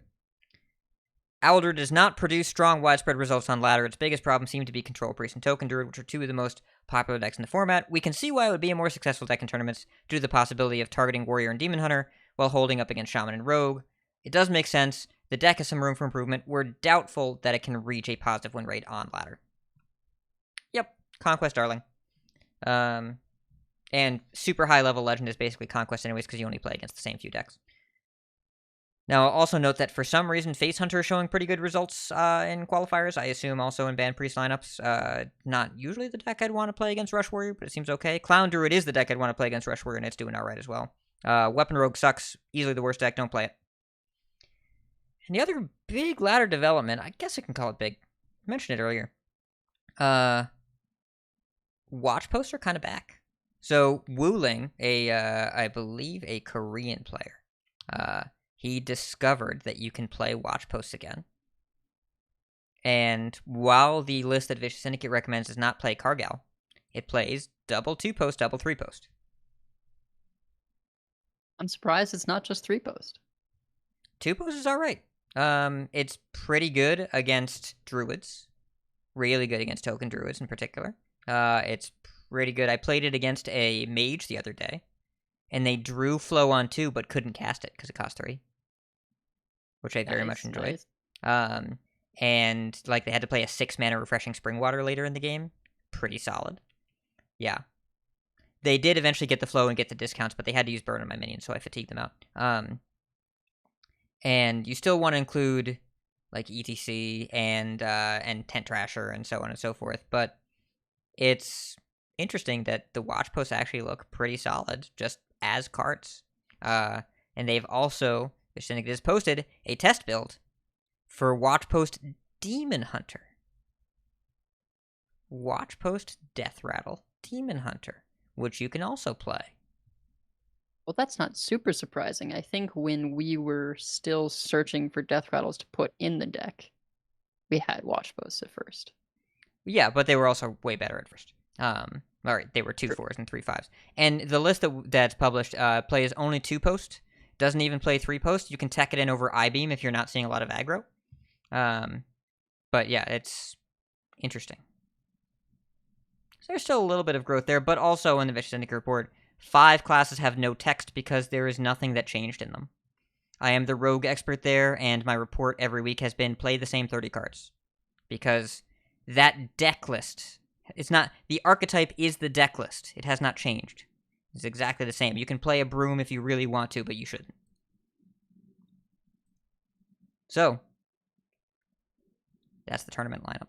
Owl Druid does not produce strong widespread results on ladder. Its biggest problem seemed to be control priest and token druid, which are two of the most popular decks in the format. We can see why it would be a more successful deck in tournaments due to the possibility of targeting warrior and demon hunter while holding up against shaman and rogue. It does make sense. The deck has some room for improvement. We're doubtful that it can reach a positive win rate on ladder. Yep, conquest darling. And super high level legend is basically conquest anyways because you only play against the same few decks. Now, I'll also note that for some reason, Face Hunter is showing pretty good results in qualifiers. I assume also in banned priest lineups. Not usually the deck I'd want to play against Rush Warrior, but it seems okay. Clown Druid is the deck I'd want to play against Rush Warrior, and it's doing alright as well. Weapon Rogue sucks. Easily the worst deck. Don't play it. And the other big ladder development, I guess I can call it big. I mentioned it earlier. Watchposts are kind of back. So, Wuling, I believe a Korean player, he discovered that you can play watchposts again. And while the list that Vicious Syndicate recommends does not play Cargal, it plays double 2-post, double 3-post. I'm surprised it's not just 3-post. 2-post is alright. It's pretty good against druids. Really good against token druids in particular. It's pretty good. I played it against a mage the other day, and they drew flow on 2 but couldn't cast it because it cost 3, which I very much enjoyed. Nice. And like they had to play a 6-mana Refreshing Springwater later in the game. Pretty solid. Yeah. They did eventually get the flow and get the discounts, but they had to use burn on my minions, so I fatigued them out. And you still want to include like ETC and Tent Trasher and so on and so forth, but it's interesting that the watchposts actually look pretty solid just as cards. And they've also, the Syndicate has posted a test build for Watchpost Demon Hunter. Watchpost Death Rattle Demon Hunter, which you can also play. Well, that's not super surprising. I think when we were still searching for death rattles to put in the deck, we had watchposts at first. Yeah, but they were also way better at first. Alright, they were 2-4s and 3-5s. And the list that's published plays only 2-post, doesn't even play 3-post. You can tech it in over I-Beam if you're not seeing a lot of aggro. But yeah, it's interesting. So there's still a little bit of growth there, but also in the Vicious Syndicate report, 5 classes have no text because there is nothing that changed in them. I am the rogue expert there, and my report every week has been play the same 30 cards. Because that deck list, it's not, the archetype is the deck list. It has not changed. It's exactly the same. You can play a broom if you really want to, but you shouldn't. So, that's the tournament lineup.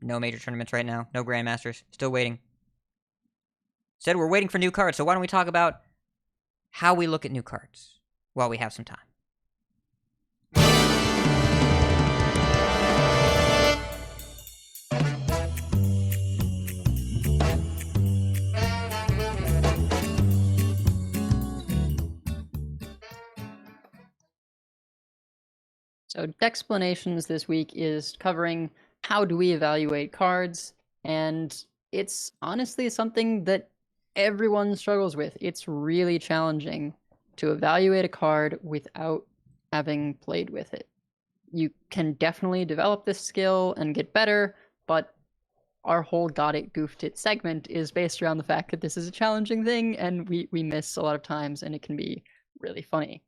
No major tournaments right now. No Grandmasters. Still waiting. Said we're waiting for new cards, so why don't we talk about how we look at new cards? while we have some time. So Decksplanations this week is covering how do we evaluate cards, and it's honestly something that everyone struggles with. It's really challenging to evaluate a card without having played with it. You can definitely develop this skill and get better, but our whole got it, goofed it segment is based around the fact that this is a challenging thing and we miss a lot of times and it can be really funny.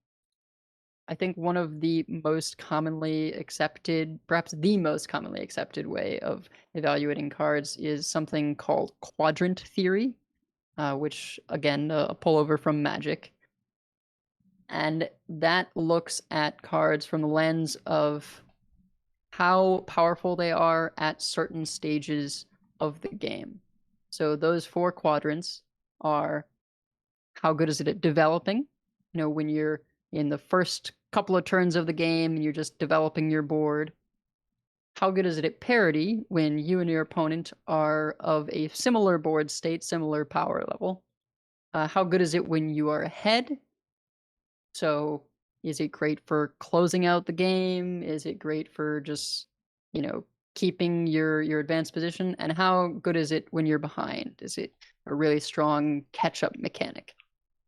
I think one of the most commonly accepted, perhaps the most commonly accepted way of evaluating cards is something called Quadrant Theory, which, again, a pullover from Magic. And that looks at cards from the lens of how powerful they are at certain stages of the game. So those 4 quadrants are how good is it at developing? When you're in the first couple of turns of the game and you're just developing your board. How good is it at parity when you and your opponent are of a similar board state, similar power level? How good is it when you are ahead? So is it great for closing out the game? Is it great for just, keeping your advanced position? And how good is it when you're behind? Is it a really strong catch-up mechanic?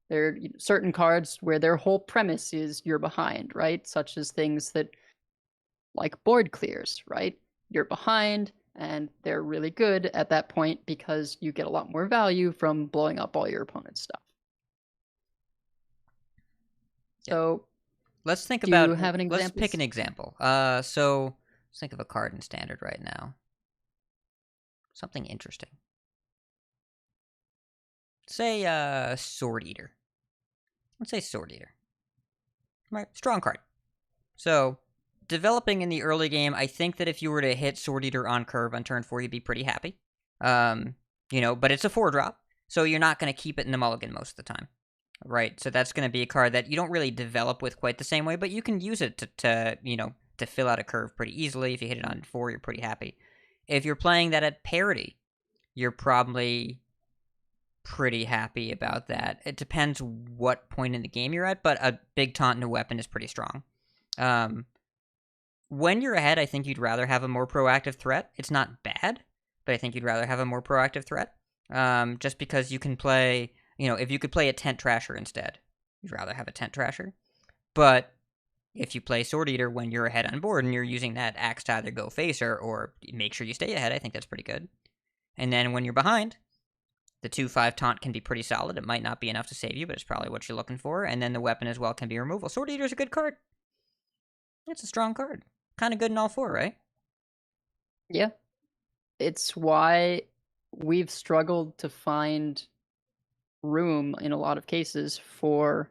There are certain cards where their whole premise is you're behind, right? Such as things that, like board clears, right? You're behind, and they're really good at that point because you get a lot more value from blowing up all your opponent's stuff. So, let's think do about. you have an example? Let's pick an example. So let's think of a card in Standard right now. Something interesting. Say Sword Eater. Let's say Sword Eater. Right, strong card. So, developing in the early game, I think that if you were to hit Sword Eater on curve on turn 4, you'd be pretty happy. But it's a 4-drop, so you're not going to keep it in the mulligan most of the time. Right, so that's going to be a card that you don't really develop with quite the same way, but you can use it to fill out a curve pretty easily. If you hit it on 4, you're pretty happy. If you're playing that at parity, you're probably pretty happy about that. It depends what point in the game you're at, but a big taunt and a weapon is pretty strong. When you're ahead, I think you'd rather have a more proactive threat. It's not bad, but I think you'd rather have a more proactive threat. Just because you can play, if you could play a Tent Trasher instead, you'd rather have a Tent Trasher. But if you play Sword Eater when you're ahead on board and you're using that axe to either go face or make sure you stay ahead, I think that's pretty good. And then when you're behind, the 2/5 taunt can be pretty solid. It might not be enough to save you, but it's probably what you're looking for. And then the weapon as well can be removal. Sword Eater's a good card. It's a strong card. Kind of good in all 4, right? Yeah. It's why we've struggled to find room in a lot of cases for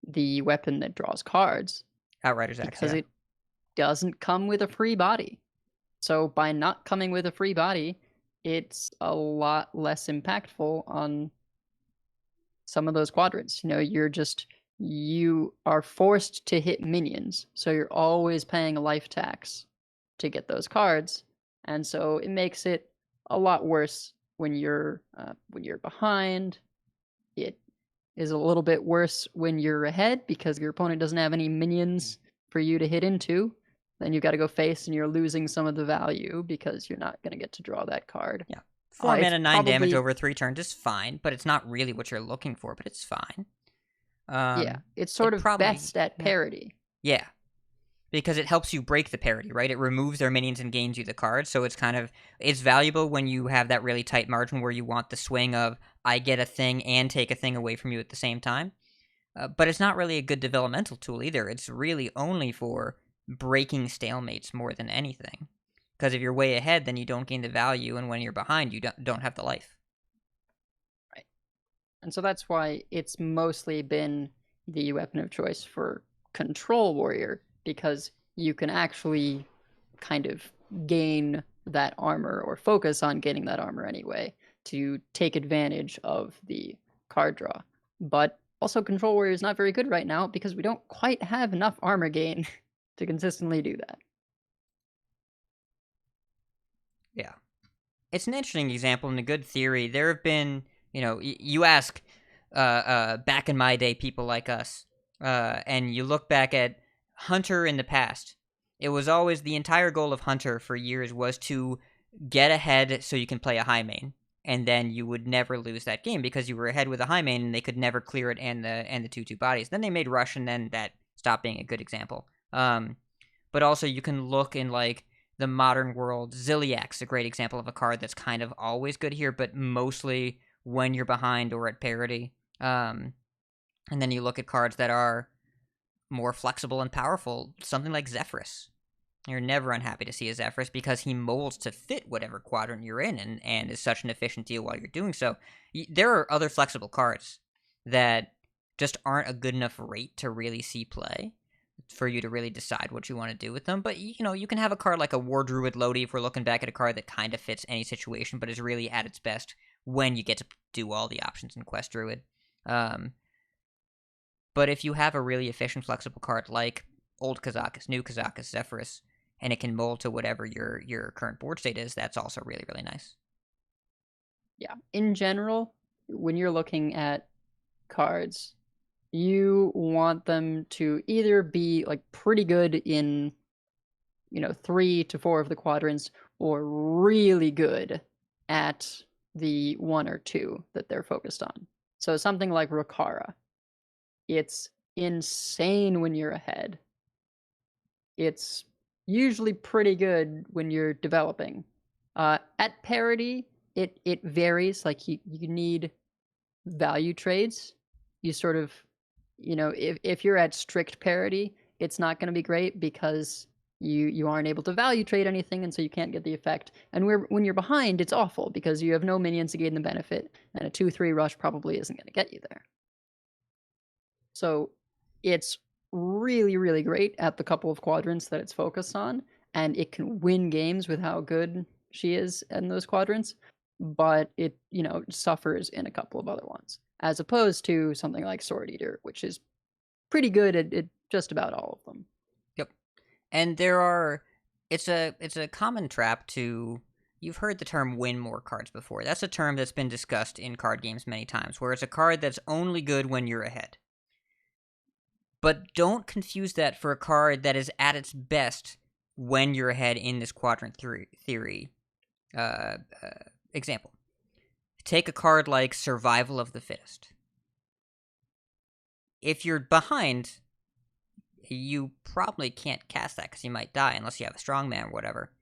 the weapon that draws cards. Outrider's Axe, because it doesn't come with a free body. So by not coming with a free body, it's a lot less impactful on some of those quadrants. You are forced to hit minions, so you're always paying a life tax to get those cards, and so it makes it a lot worse when you're behind. It is a little bit worse when you're ahead because your opponent doesn't have any minions for you to hit into. Then you've got to go face, and you're losing some of the value because you're not going to get to draw that card. Yeah. 4 mana, 9 damage over 3 turns is fine, but it's not really what you're looking for, but it's fine. It's sort of best at parity. Yeah. Because it helps you break the parity, right? It removes their minions and gains you the card, so it's valuable when you have that really tight margin where you want the swing of, I get a thing and take a thing away from you at the same time. But it's not really a good developmental tool either. It's really only for breaking stalemates more than anything. Because if you're way ahead, then you don't gain the value, and when you're behind, you don't have the life. Right. And so that's why it's mostly been the weapon of choice for Control Warrior, because you can actually kind of gain that armor, or focus on gaining that armor anyway, to take advantage of the card draw. But Also, Control Warrior is not very good right now because we don't quite have enough armor gain to consistently do that. Yeah. It's an interesting example and a good theory. There have been, you ask back in my day, people like us, and you look back at Hunter in the past. It was always the entire goal of Hunter for years was to get ahead so you can play a high main. And then you would never lose that game because you were ahead with a high main and they could never clear it and the 2/2 bodies. Then they made Rush and then that stopped being a good example. But also you can look in like the modern world. Ziliak's a great example of a card that's kind of always good here, but mostly when you're behind or at parity. And then you look at cards that are more flexible and powerful, something like Zephyrus. You're never unhappy to see a Zephyrus because he molds to fit whatever quadrant you're in and is such an efficient deal while you're doing so. There are other flexible cards that just aren't a good enough rate to really see play for you to really decide what you want to do with them. But, you can have a card like a War Druid Lodi if we're looking back at a card that kind of fits any situation but is really at its best when you get to do all the options in Quest Druid. But if you have a really efficient, flexible card like Old Kazakus, New Kazakus, Zephyrus, and it can mold to whatever your current board state is, that's also really, really nice. Yeah. In general, when you're looking at cards, you want them to either be like pretty good in 3 to 4 of the quadrants or really good at the 1 or 2 that they're focused on. So something like Rokara. It's insane when you're ahead. It's usually pretty good when you're developing. At parity, it varies. Like you need value trades. You sort of, if you're at strict parity, it's not going to be great because you aren't able to value trade anything, and so you can't get the effect. And when you're behind, it's awful because you have no minions to gain the benefit, and a 2/3 rush probably isn't going to get you there. So it's really, really great at the couple of quadrants that it's focused on, and it can win games with how good she is in those quadrants, but it, suffers in a couple of other ones, as opposed to something like Sword Eater, which is pretty good at just about all of them. Yep. And it's a common trap to, you've heard the term win more cards before. That's a term that's been discussed in card games many times, where it's a card that's only good when you're ahead. But don't confuse that for a card that is at its best when you're ahead in this Quadrant Theory example. Take a card like Survival of the Fittest. If you're behind, you probably can't cast that because you might die unless you have a strongman or whatever.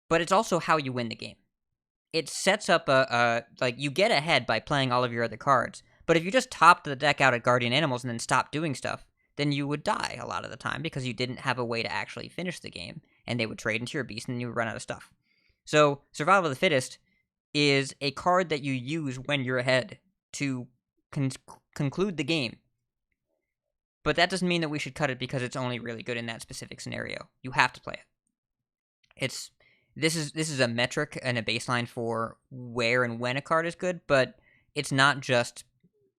But it's also how you win the game. It sets up you get ahead by playing all of your other cards. But if you just topped the deck out at Guardian Animals and then stopped doing stuff, then you would die a lot of the time because you didn't have a way to actually finish the game, and they would trade into your beast and you would run out of stuff. So Survival of the Fittest is a card that you use when you're ahead to conclude the game. But that doesn't mean that we should cut it because it's only really good in that specific scenario. You have to play it. This is a metric and a baseline for where and when a card is good, but it's not just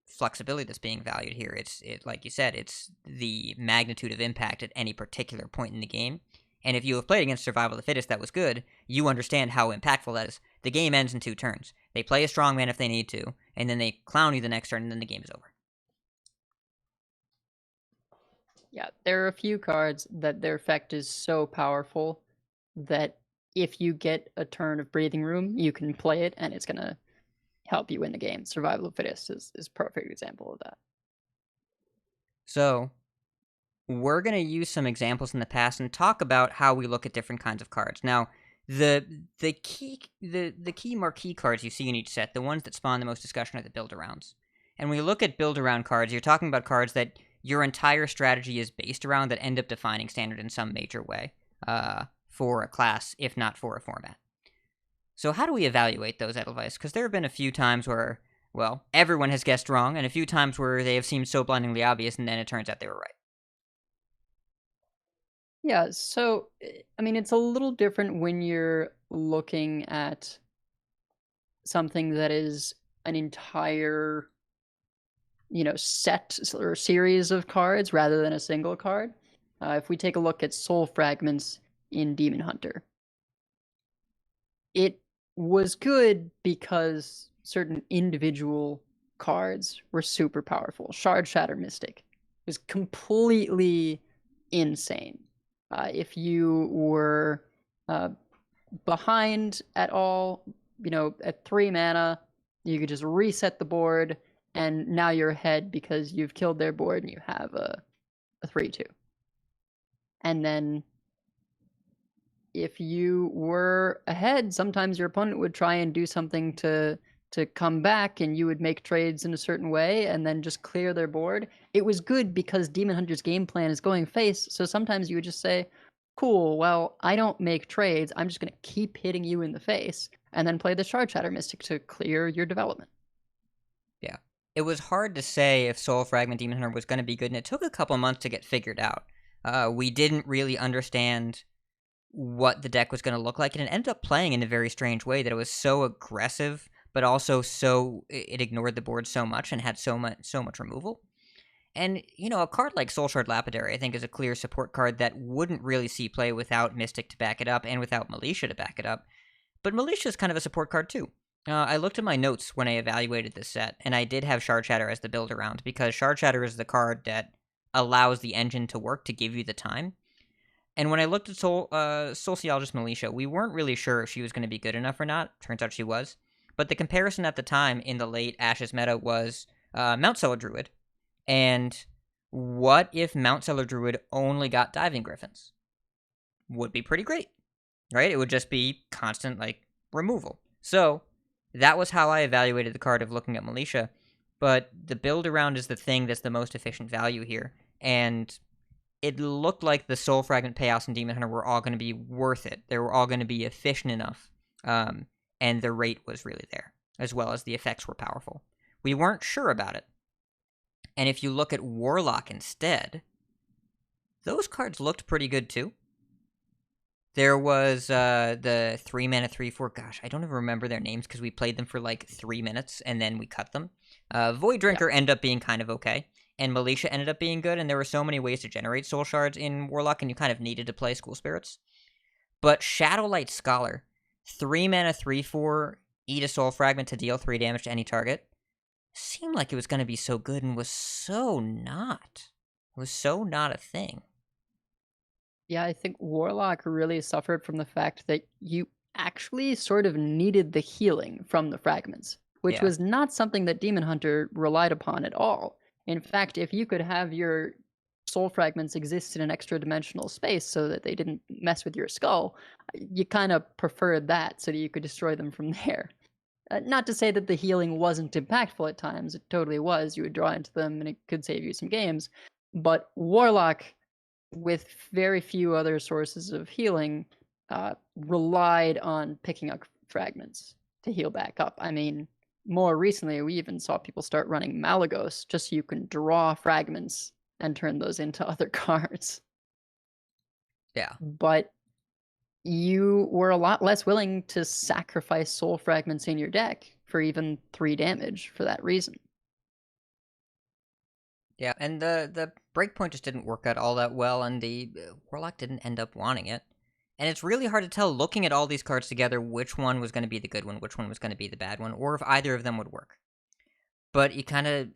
flexibility that's being valued here. It's like you said, it's the magnitude of impact at any particular point in the game. And if you have played against Survival of the Fittest that was good, you understand how impactful that is. The game ends in 2 turns. They play a strongman if they need to, and then they clown you the next turn, and then the game is over. Yeah, there are a few cards that their effect is so powerful that if you get a turn of breathing room, you can play it, and it's going to help you win the game. Survival of the Fittest is a perfect example of that. So, we're going to use some examples in the past and talk about how we look at different kinds of cards. Now, the key marquee cards you see in each set, the ones that spawn the most discussion are the build-arounds. And when you look at build-around cards, you're talking about cards that your entire strategy is based around that end up defining standard in some major way for a class, if not for a format. So how do we evaluate those, Edelweiss? Because there have been a few times where, well, everyone has guessed wrong, and a few times where they have seemed so blindingly obvious, and then it turns out they were right. Yeah, so, I mean, it's a little different when you're looking at something that is an entire set or series of cards rather than a single card. If we take a look at soul fragments in Demon Hunter, it was good because certain individual cards were super powerful. Shard Shatter Mystic was completely insane. If you were behind at all, at 3 mana, you could just reset the board, and now you're ahead because you've killed their board and you have a 3/2. And then if you were ahead, sometimes your opponent would try and do something to come back, and you would make trades in a certain way and then just clear their board. It was good because Demon Hunter's game plan is going face, so sometimes you would just say, cool, well, I don't make trades, I'm just going to keep hitting you in the face, and then play the Shard Shatter Mystic to clear your development. Yeah. It was hard to say if Soul Fragment Demon Hunter was going to be good, and it took a couple months to get figured out. We didn't really understand what the deck was going to look like, and it ended up playing in a very strange way that it was so aggressive, but also it ignored the board so much and had so much removal. And, a card like Soul Shard Lapidary, I think, is a clear support card that wouldn't really see play without Mystic to back it up and without Militia to back it up. But Militia is kind of a support card, too. I looked at my notes when I evaluated this set, and I did have Shard Shatter as the build around, because Shard Shatter is the card that allows the engine to work to give you the time. And when I looked at Sociologist Militia, we weren't really sure if she was going to be good enough or not. Turns out she was. But the comparison at the time in the late Ashes meta was Mount Cellar Druid. And what if Mount Cellar Druid only got Diving Griffins? Would be pretty great, right? It would just be constant, removal. So that was how I evaluated the card of looking at Militia. But the build around is the thing that's the most efficient value here. And it looked like the Soul Fragment payoffs in Demon Hunter were all going to be worth it. They were all going to be efficient enough. And the rate was really there, as well as the effects were powerful. We weren't sure about it. And if you look at Warlock instead, those cards looked pretty good too. There was the 3-mana 3/4. Gosh, I don't even remember their names because we played them for 3 minutes and then we cut them. Void Drinker ended up being kind of okay, and Militia ended up being good, and there were so many ways to generate Soul Shards in Warlock, and you kind of needed to play School Spirits. But Shadowlight Scholar, 3-mana 3/4, eat a Soul Fragment to deal 3 damage to any target, seemed like it was going to be so good and was so not. It was so not a thing. Yeah, I think Warlock really suffered from the fact that you actually sort of needed the healing from the fragments, which was not something that Demon Hunter relied upon at all. In fact, if you could have your soul fragments exist in an extra dimensional space so that they didn't mess with your skull, you kind of preferred that so that you could destroy them from there. Not to say that the healing wasn't impactful at times, it totally was. You would draw into them and it could save you some games. But Warlock, with very few other sources of healing, relied on picking up fragments to heal back up. I mean, more recently, we even saw people start running Malagos just so you can draw fragments and turn those into other cards. Yeah. But you were a lot less willing to sacrifice soul fragments in your deck for even 3 damage for that reason. Yeah, and the breakpoint just didn't work out all that well, and the Warlock didn't end up wanting it. And it's really hard to tell, looking at all these cards together, which one was going to be the good one, which one was going to be the bad one, or if either of them would work. But you kind of,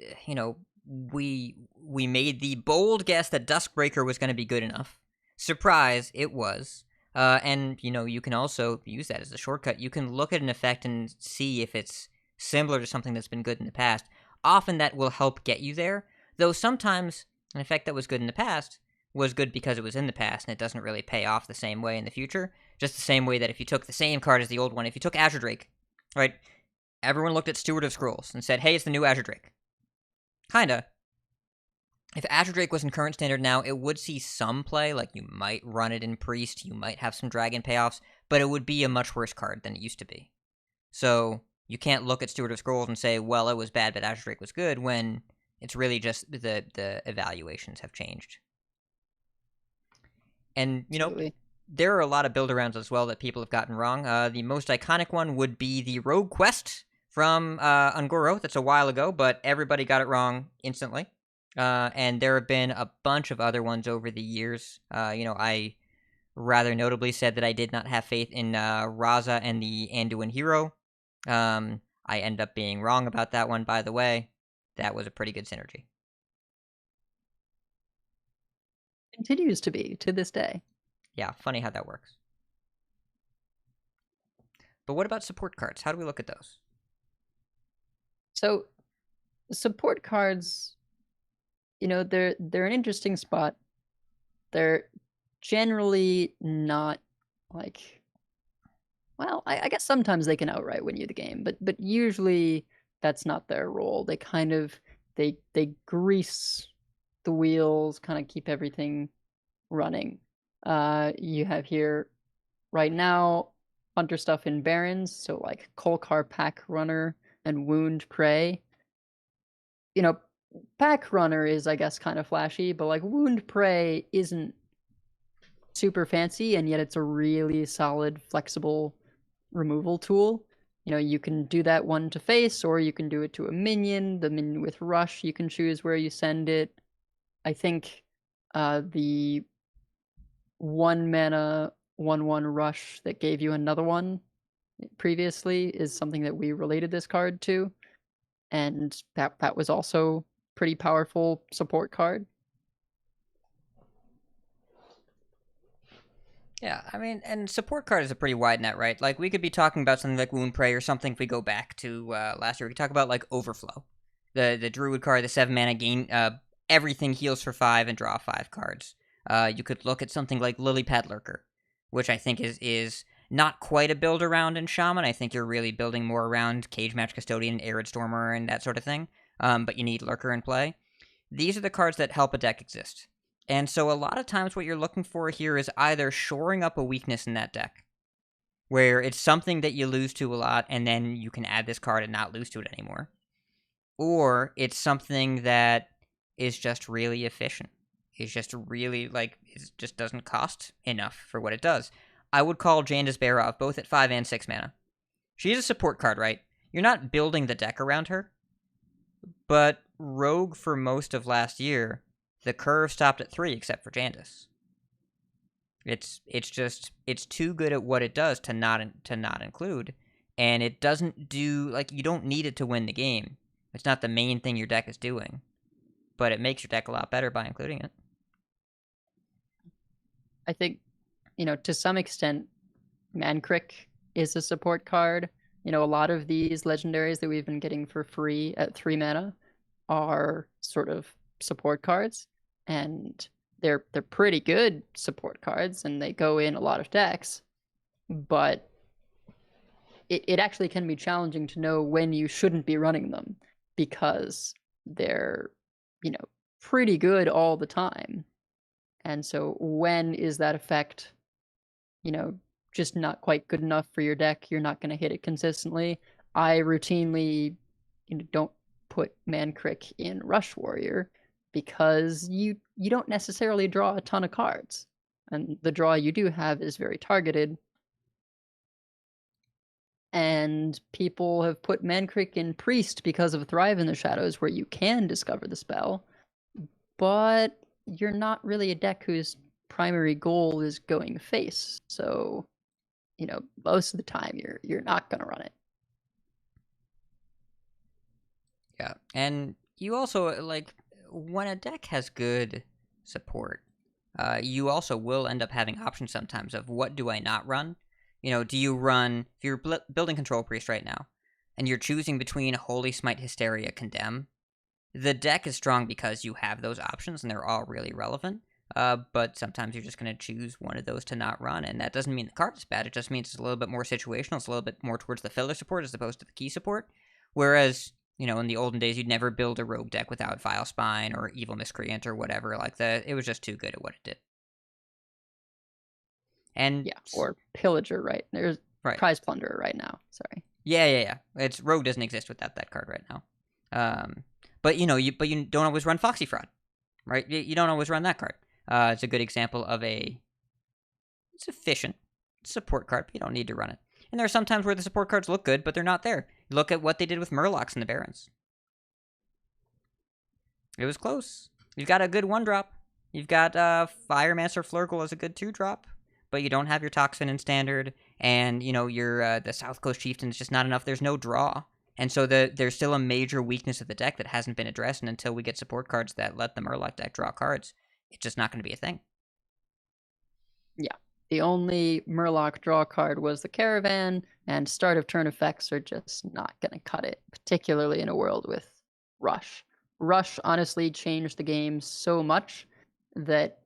we made the bold guess that Duskbreaker was going to be good enough. Surprise, it was. And, you can also use that as a shortcut. You can look at an effect and see if it's similar to something that's been good in the past. Often that will help get you there, though sometimes an effect that was good in the past was good because it was in the past, and it doesn't really pay off the same way in the future. Just the same way that if you took the same card as the old one, if you took Azure Drake, right, everyone looked at Steward of Scrolls and said, hey, it's the new Azure Drake. Kinda. If Azure Drake was in current standard now, it would see some play, like you might run it in Priest, you might have some Dragon payoffs, but it would be a much worse card than it used to be. So you can't look at Steward of Scrolls and say, well, it was bad, but Azure Drake was good, when it's really just the evaluations have changed. And, Absolutely. there are a lot of build-arounds as well that people have gotten wrong. The most iconic one would be the Rogue Quest from Ungoro. That's a while ago, but everybody got it wrong instantly. And there have been a bunch of other ones over the years. I rather notably said that I did not have faith in Raza and the Anduin hero. I ended up being wrong about that one, by the way. That was a pretty good synergy. Continues to be to this day. Yeah, funny how that works. But what about support cards? How do we look at those? So support cards, they're an interesting spot. They're generally not like, well, I guess sometimes they can outright win you the game, but usually that's not their role. They kind of they grease the wheels, kind of keep everything running. You have here right now hunter stuff in Barons, so like Kolkar Pack Runner and Wound Prey. Pack Runner is, I guess, kind of flashy, but like Wound Prey isn't super fancy, and yet it's a really solid, flexible removal tool. You can do that one to face, or you can do it to a minion. The minion with Rush, you can choose where you send it. I think the 1-mana 1/1 Rush that gave you another one previously is something that we related this card to, and that was also pretty powerful support card. Yeah, I mean, and support card is a pretty wide net, right? Like, we could be talking about something like Wound Prey or something if we go back to last year. We could talk about, like, Overflow. The druid card, the 7-mana gain, everything heals for 5 and draw 5 cards. You could look at something like Lilypad Lurker, which I think is not quite a build around in Shaman. I think you're really building more around Cage Match Custodian, Arid Stormer, and that sort of thing. But you need Lurker in play. These are the cards that help a deck exist. And so a lot of times what you're looking for here is either shoring up a weakness in that deck, where it's something that you lose to a lot, and then you can add this card and not lose to it anymore. Or it's something that is just really efficient. It's just really, it just doesn't cost enough for what it does. I would call Jandis Barov both at 5 and 6 mana. She's a support card, right? You're not building the deck around her. But Rogue, for most of last year, the curve stopped at 3 except for Jandis. It's too good at what it does to not include, and it doesn't do, you don't need it to win the game. It's not the main thing your deck is doing, but it makes your deck a lot better by including it. I think, to some extent, Mankrik is a support card. A lot of these legendaries that we've been getting for free at 3 mana are sort of support cards, and they're pretty good support cards, and they go in a lot of decks, but it actually can be challenging to know when you shouldn't be running them, because they're pretty good all the time. And so when is that effect just not quite good enough for your deck? You're not going to hit it consistently. I routinely don't put Mankrik in Rush Warrior, because you don't necessarily draw a ton of cards, and the draw you do have is very targeted. And people have put Mankrik in Priest because of Thrive in the Shadows, where you can discover the spell, but you're not really a deck whose primary goal is going face. So, most of the time you're not going to run it. Yeah, and you also, when a deck has good support, you also will end up having options sometimes of what do I not run? Do you run, if you're building Control Priest right now, and you're choosing between Holy Smite, Hysteria, Condemn, the deck is strong because you have those options, and they're all really relevant. But sometimes you're just going to choose one of those to not run, and that doesn't mean the card is bad. It just means it's a little bit more situational. It's a little bit more towards the filler support as opposed to the key support. Whereas, in the olden days, you'd never build a rogue deck without Vile Spine or Evil Miscreant or whatever like that. It was just too good at what it did. And yeah, or Pillager, right? There's Prize Plunderer right now. Sorry. Yeah. It's Rogue doesn't exist without that card right now. But you don't always run Foxy Fraud, right? You don't always run that card. It's a good example of it's efficient support card, but you don't need to run it. And there are some times where the support cards look good, but they're not there. Look at what they did with Murlocs and the Barons. It was close. You've got a good 1-drop. You've got Firemaster Flurgle as a good 2-drop, but you don't have your Toxin in Standard, and, you know, your the South Coast Chieftain is just not enough. There's no draw. And so there's still a major weakness of the deck that hasn't been addressed, and until we get support cards that let the Murloc deck draw cards, it's just not going to be a thing. Yeah. The only Murloc draw card was the Caravan, and start of turn effects are just not going to cut it, particularly in a world with Rush. Rush honestly changed the game so much that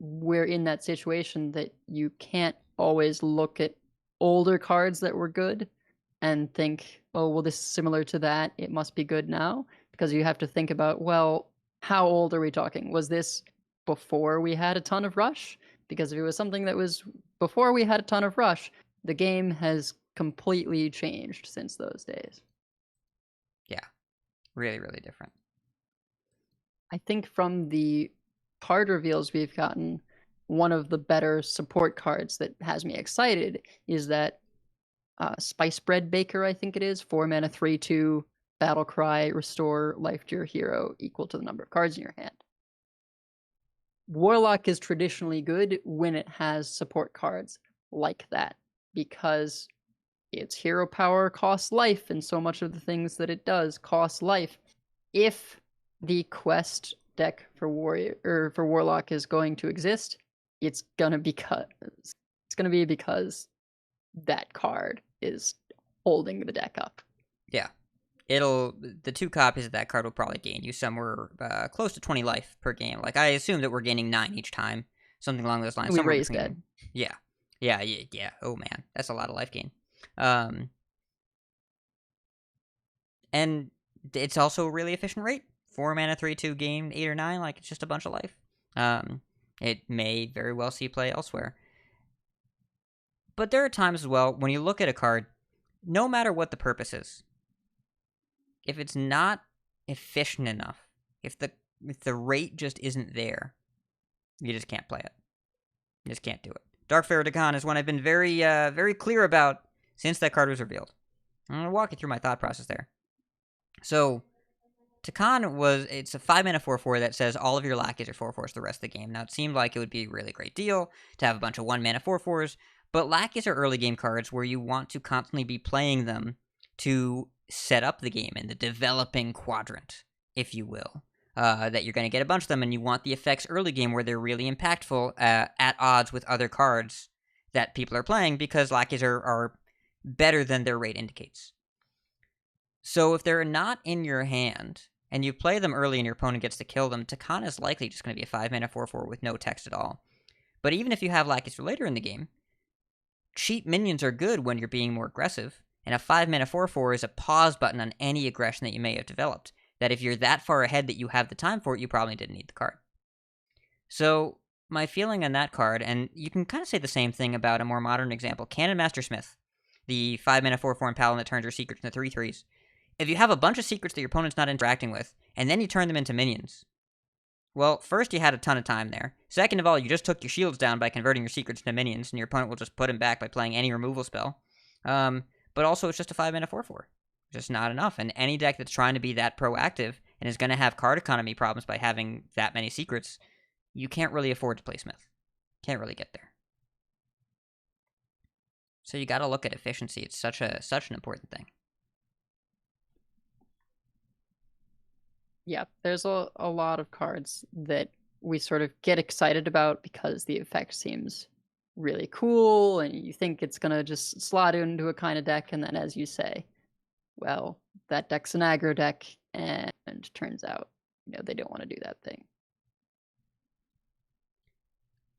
we're in that situation that you can't always look at older cards that were good and think, oh, well, this is similar to that, it must be good now. Because you have to think about, well, how old are we talking? Was this before we had a ton of Rush? Because if it was something that was before we had a ton of Rush, the game has completely changed since those days. Yeah. Really, really different. I think from the card reveals we've gotten, one of the better support cards that has me excited is that Spice Bread Baker, I think it is, 4 mana, 3/2, Battle Cry, restore life to your hero equal to the number of cards in your hand. Warlock is traditionally good when it has support cards like that, because its hero power costs life, and so much of the things that it does cost life. If the quest deck for Warlock is going to exist, it's gonna be because that card is holding the deck up. Yeah. The 2 copies of that card will probably gain you somewhere close to 20 life per game. Like, I assume that we're gaining 9 each time, something along those lines. We raise dead. Yeah. Oh man, that's a lot of life gain. And it's also a really efficient rate. 4 mana, 3/2, gain 8 or 9, like, it's just a bunch of life. It may very well see play elsewhere. But there are times as well when you look at a card, no matter what the purpose is, if it's not efficient enough, if the rate just isn't there, you just can't play it. You just can't do it. Dark Pharaoh Dagon is one I've been very, very clear about since that card was revealed. I'm going to walk you through my thought process there. So, Takan it's a 5 mana 4/4 that says all of your lackeys are 4/4s the rest of the game. Now, it seemed like it would be a really great deal to have a bunch of 1 mana 4/4s, but lackeys are early game cards where you want to constantly be playing them to set up the game in the developing quadrant, if you will. That you're going to get a bunch of them, and you want the effects early game where they're really impactful at odds with other cards that people are playing, because lackeys are better than their rate indicates. So if they're not in your hand, and you play them early and your opponent gets to kill them, Takan is likely just going to be a 5 mana 4/4 with no text at all. But even if you have lackeys for later in the game, cheap minions are good when you're being more aggressive. And a 5 mana 4/4 is a pause button on any aggression that you may have developed. That if you're that far ahead that you have the time for it, you probably didn't need the card. So, my feeling on that card, and you can kind of say the same thing about a more modern example, Cannon Master Smith, the 5 mana 4/4 and Paladin that turns your secrets into 3/3s. If you have a bunch of secrets that your opponent's not interacting with, and then you turn them into minions, well, first you had a ton of time there. Second of all, you just took your shields down by converting your secrets into minions, and your opponent will just put them back by playing any removal spell. But also, it's just a 5 mana 4/4. Just not enough. And any deck that's trying to be that proactive and is going to have card economy problems by having that many secrets, you can't really afford to play Smith. Can't really get there. So you got to look at efficiency. It's such an important thing. Yeah, there's a lot of cards that we sort of get excited about because the effect seems really cool, and you think it's going to just slot into a kind of deck, and then as you say, well, that deck's an aggro deck, and turns out, they don't want to do that thing.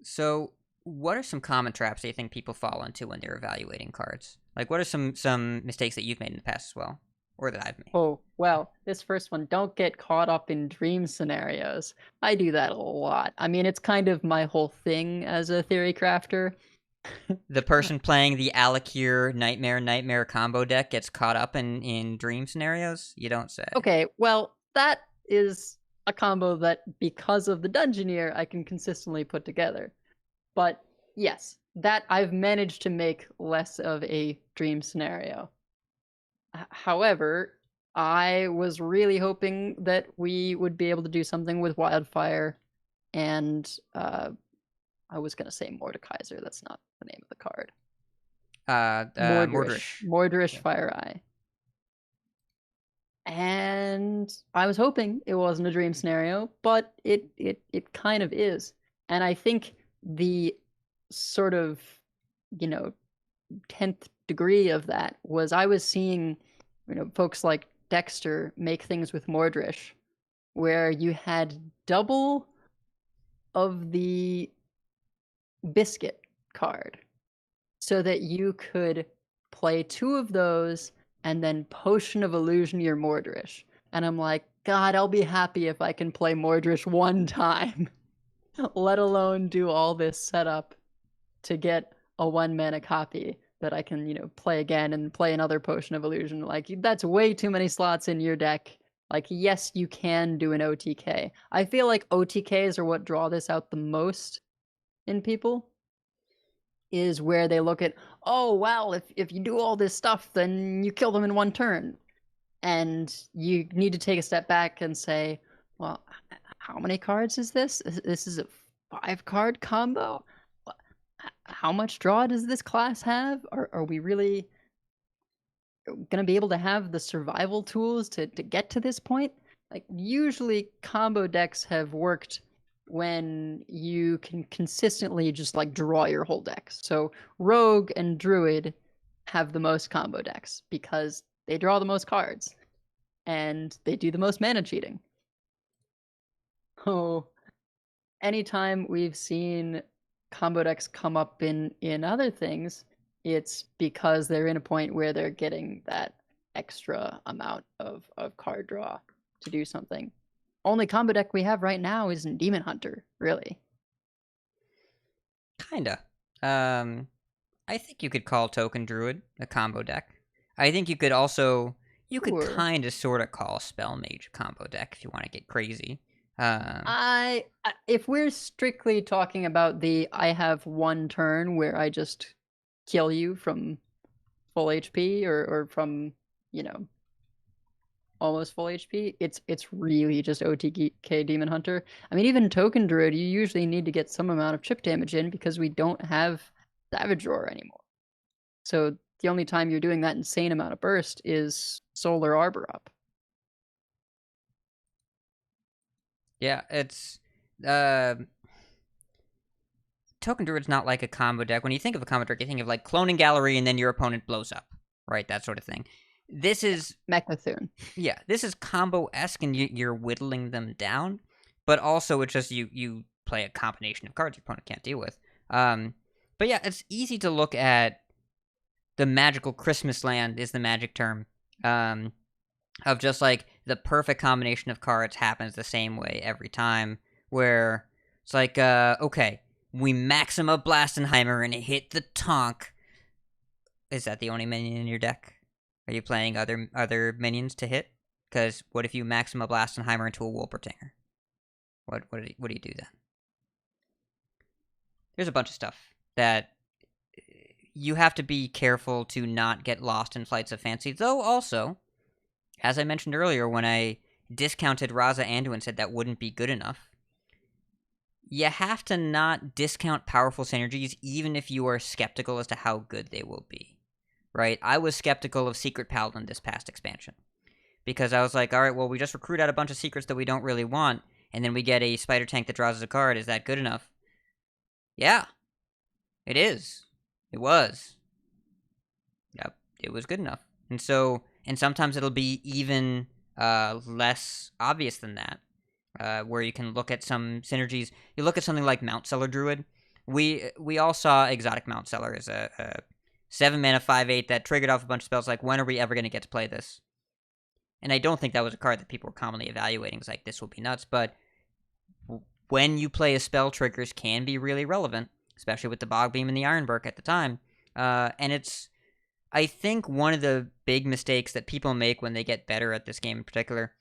So, what are some common traps that you think people fall into when they're evaluating cards? Like, what are some mistakes that you've made in the past as well? Or that I've made? Oh, well, this first one, don't get caught up in dream scenarios. I do that a lot. I mean, it's kind of my whole thing as a theory crafter. The person playing the Alakir Nightmare combo deck gets caught up in dream scenarios? You don't say. Okay, well, that is a combo that, because of the Dungeoneer, I can consistently put together. But yes, that I've managed to make less of a dream scenario. However, I was really hoping that we would be able to do something with Wildfire, and I was gonna say Mordekaiser. That's not the name of the card. Mordrish. Mordrish Yeah. Fire Eye. And I was hoping it wasn't a dream scenario, but it kind of is. And I think the sort of, 10th degree of that was I was seeing, folks like Dexter make things with Mordrish where you had double of the biscuit card so that you could play 2 of those and then Potion of Illusion your Mordrish. And I'm like, God, I'll be happy if I can play Mordrish 1 time, let alone do all this setup to get a 1-mana copy that I can, play again and play another Potion of Illusion. Like, that's way too many slots in your deck. Like, yes, you can do an OTK. I feel like OTKs are what draw this out the most in people, is where they look at, oh, well, if you do all this stuff, then you kill them in 1 turn. And you need to take a step back and say, well, how many cards is this? This is a 5-card combo? How much draw does this class have? Are we really going to be able to have the survival tools to get to this point? Like, usually combo decks have worked when you can consistently just like draw your whole deck. So Rogue and Druid have the most combo decks because they draw the most cards and they do the most mana cheating. Oh, anytime we've seen combo decks come up in other things, it's because they're in a point where they're getting that extra amount of card draw to do something. Only combo deck we have right now is Demon Hunter, really. Kinda. I think you could call Token Druid a combo deck. I think you could also, Sure. kinda sorta call Spell Mage a combo deck if you want to get crazy. If we're strictly talking about I have 1 turn where I just kill you from full HP or from, almost full HP, it's really just OTK Demon Hunter. I mean, even Token Druid, you usually need to get some amount of chip damage in because we don't have Savage Roar anymore. So the only time you're doing that insane amount of burst is Solar Arbor up. Yeah, it's Token Druid's not like a combo deck. When you think of a combo deck, you think of like Cloning Gallery and then your opponent blows up, right? That sort of thing. This is Mechathune. Yeah, this is combo-esque and you're whittling them down, but also it's just you play a combination of cards your opponent can't deal with. But yeah, it's easy to look at the magical Christmas land is the magic term, of just like the perfect combination of cards happens the same way every time, where it's like, okay, we Maxima Blastenheimer and hit the Tonk. Is that the only minion in your deck? Are you playing other minions to hit? Because what if you Maxima Blastenheimer into a Wolpertinger? What do you do then? There's a bunch of stuff that you have to be careful to not get lost in flights of fancy. Though also, as I mentioned earlier, when I discounted Raza Anduin and said that wouldn't be good enough, you have to not discount powerful synergies even if you are skeptical as to how good they will be. Right? I was skeptical of Secret Paladin this past expansion. Because I was like, alright, well, we just recruit out a bunch of secrets that we don't really want, and then we get a spider tank that draws us a card. Is that good enough? Yeah. It is. It was. Yep. It was good enough. And sometimes it'll be even less obvious than that. Where you can look at some synergies. You look at something like Mount Seller Druid. We all saw Exotic Mount Seller as a 7-mana 5/8 that triggered off a bunch of spells. Like, when are we ever going to get to play this? And I don't think that was a card that people were commonly evaluating. It was like, this will be nuts. But when you play a spell, triggers can be really relevant, especially with the Bog Beam and the Ironbark at the time. And it's, I think, one of the big mistakes that people make when they get better at this game in particular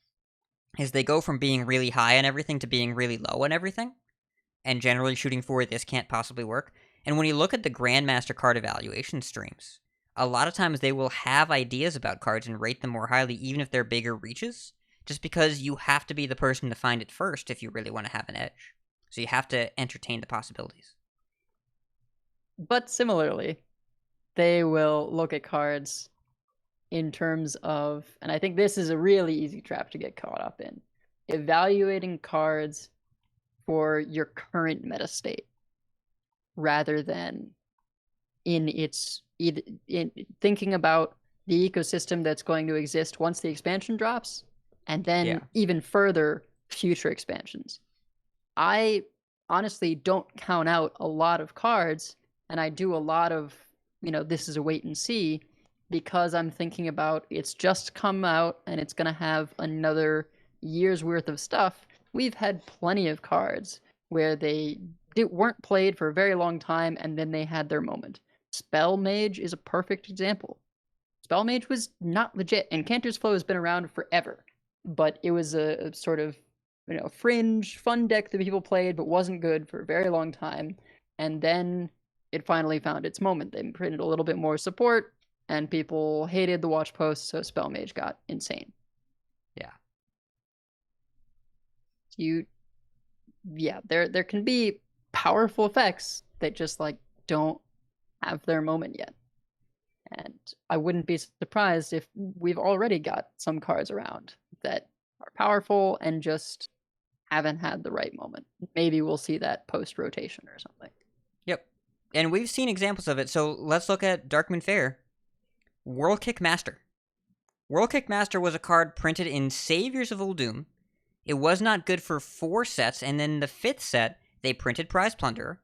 is they go from being really high on everything to being really low on everything, and generally shooting for this can't possibly work. And when you look at the Grandmaster card evaluation streams, a lot of times they will have ideas about cards and rate them more highly, even if they're bigger reaches, just because you have to be the person to find it first if you really want to have an edge. So you have to entertain the possibilities. But similarly, they will look at cards in terms of, and I think this is a really easy trap to get caught up in, evaluating cards for your current meta state rather than in thinking about the ecosystem that's going to exist once the expansion drops, and then even further future expansions. I honestly don't count out a lot of cards, and I do a lot of, this is a wait and see, because I'm thinking about it's just come out and it's going to have another year's worth of stuff. We've had plenty of cards where they weren't played for a very long time and then they had their moment. Spell Mage is a perfect example. Spell Mage was not legit, and Cantor's Flow has been around forever, but it was a sort of fringe fun deck that people played but wasn't good for a very long time, and then it finally found its moment. They printed a little bit more support and people hated the watch posts, so Spell Mage got insane. There can be powerful effects that just don't have their moment yet. And I wouldn't be surprised if we've already got some cards around that are powerful and just haven't had the right moment. Maybe we'll see that post-rotation or something. Yep. And we've seen examples of it. So let's look at Darkmoon Faire. World Kick Master. World Kick Master was a card printed in Saviors of Uldum. It was not good for 4 sets, and then the 5th set, they printed Prize Plunderer,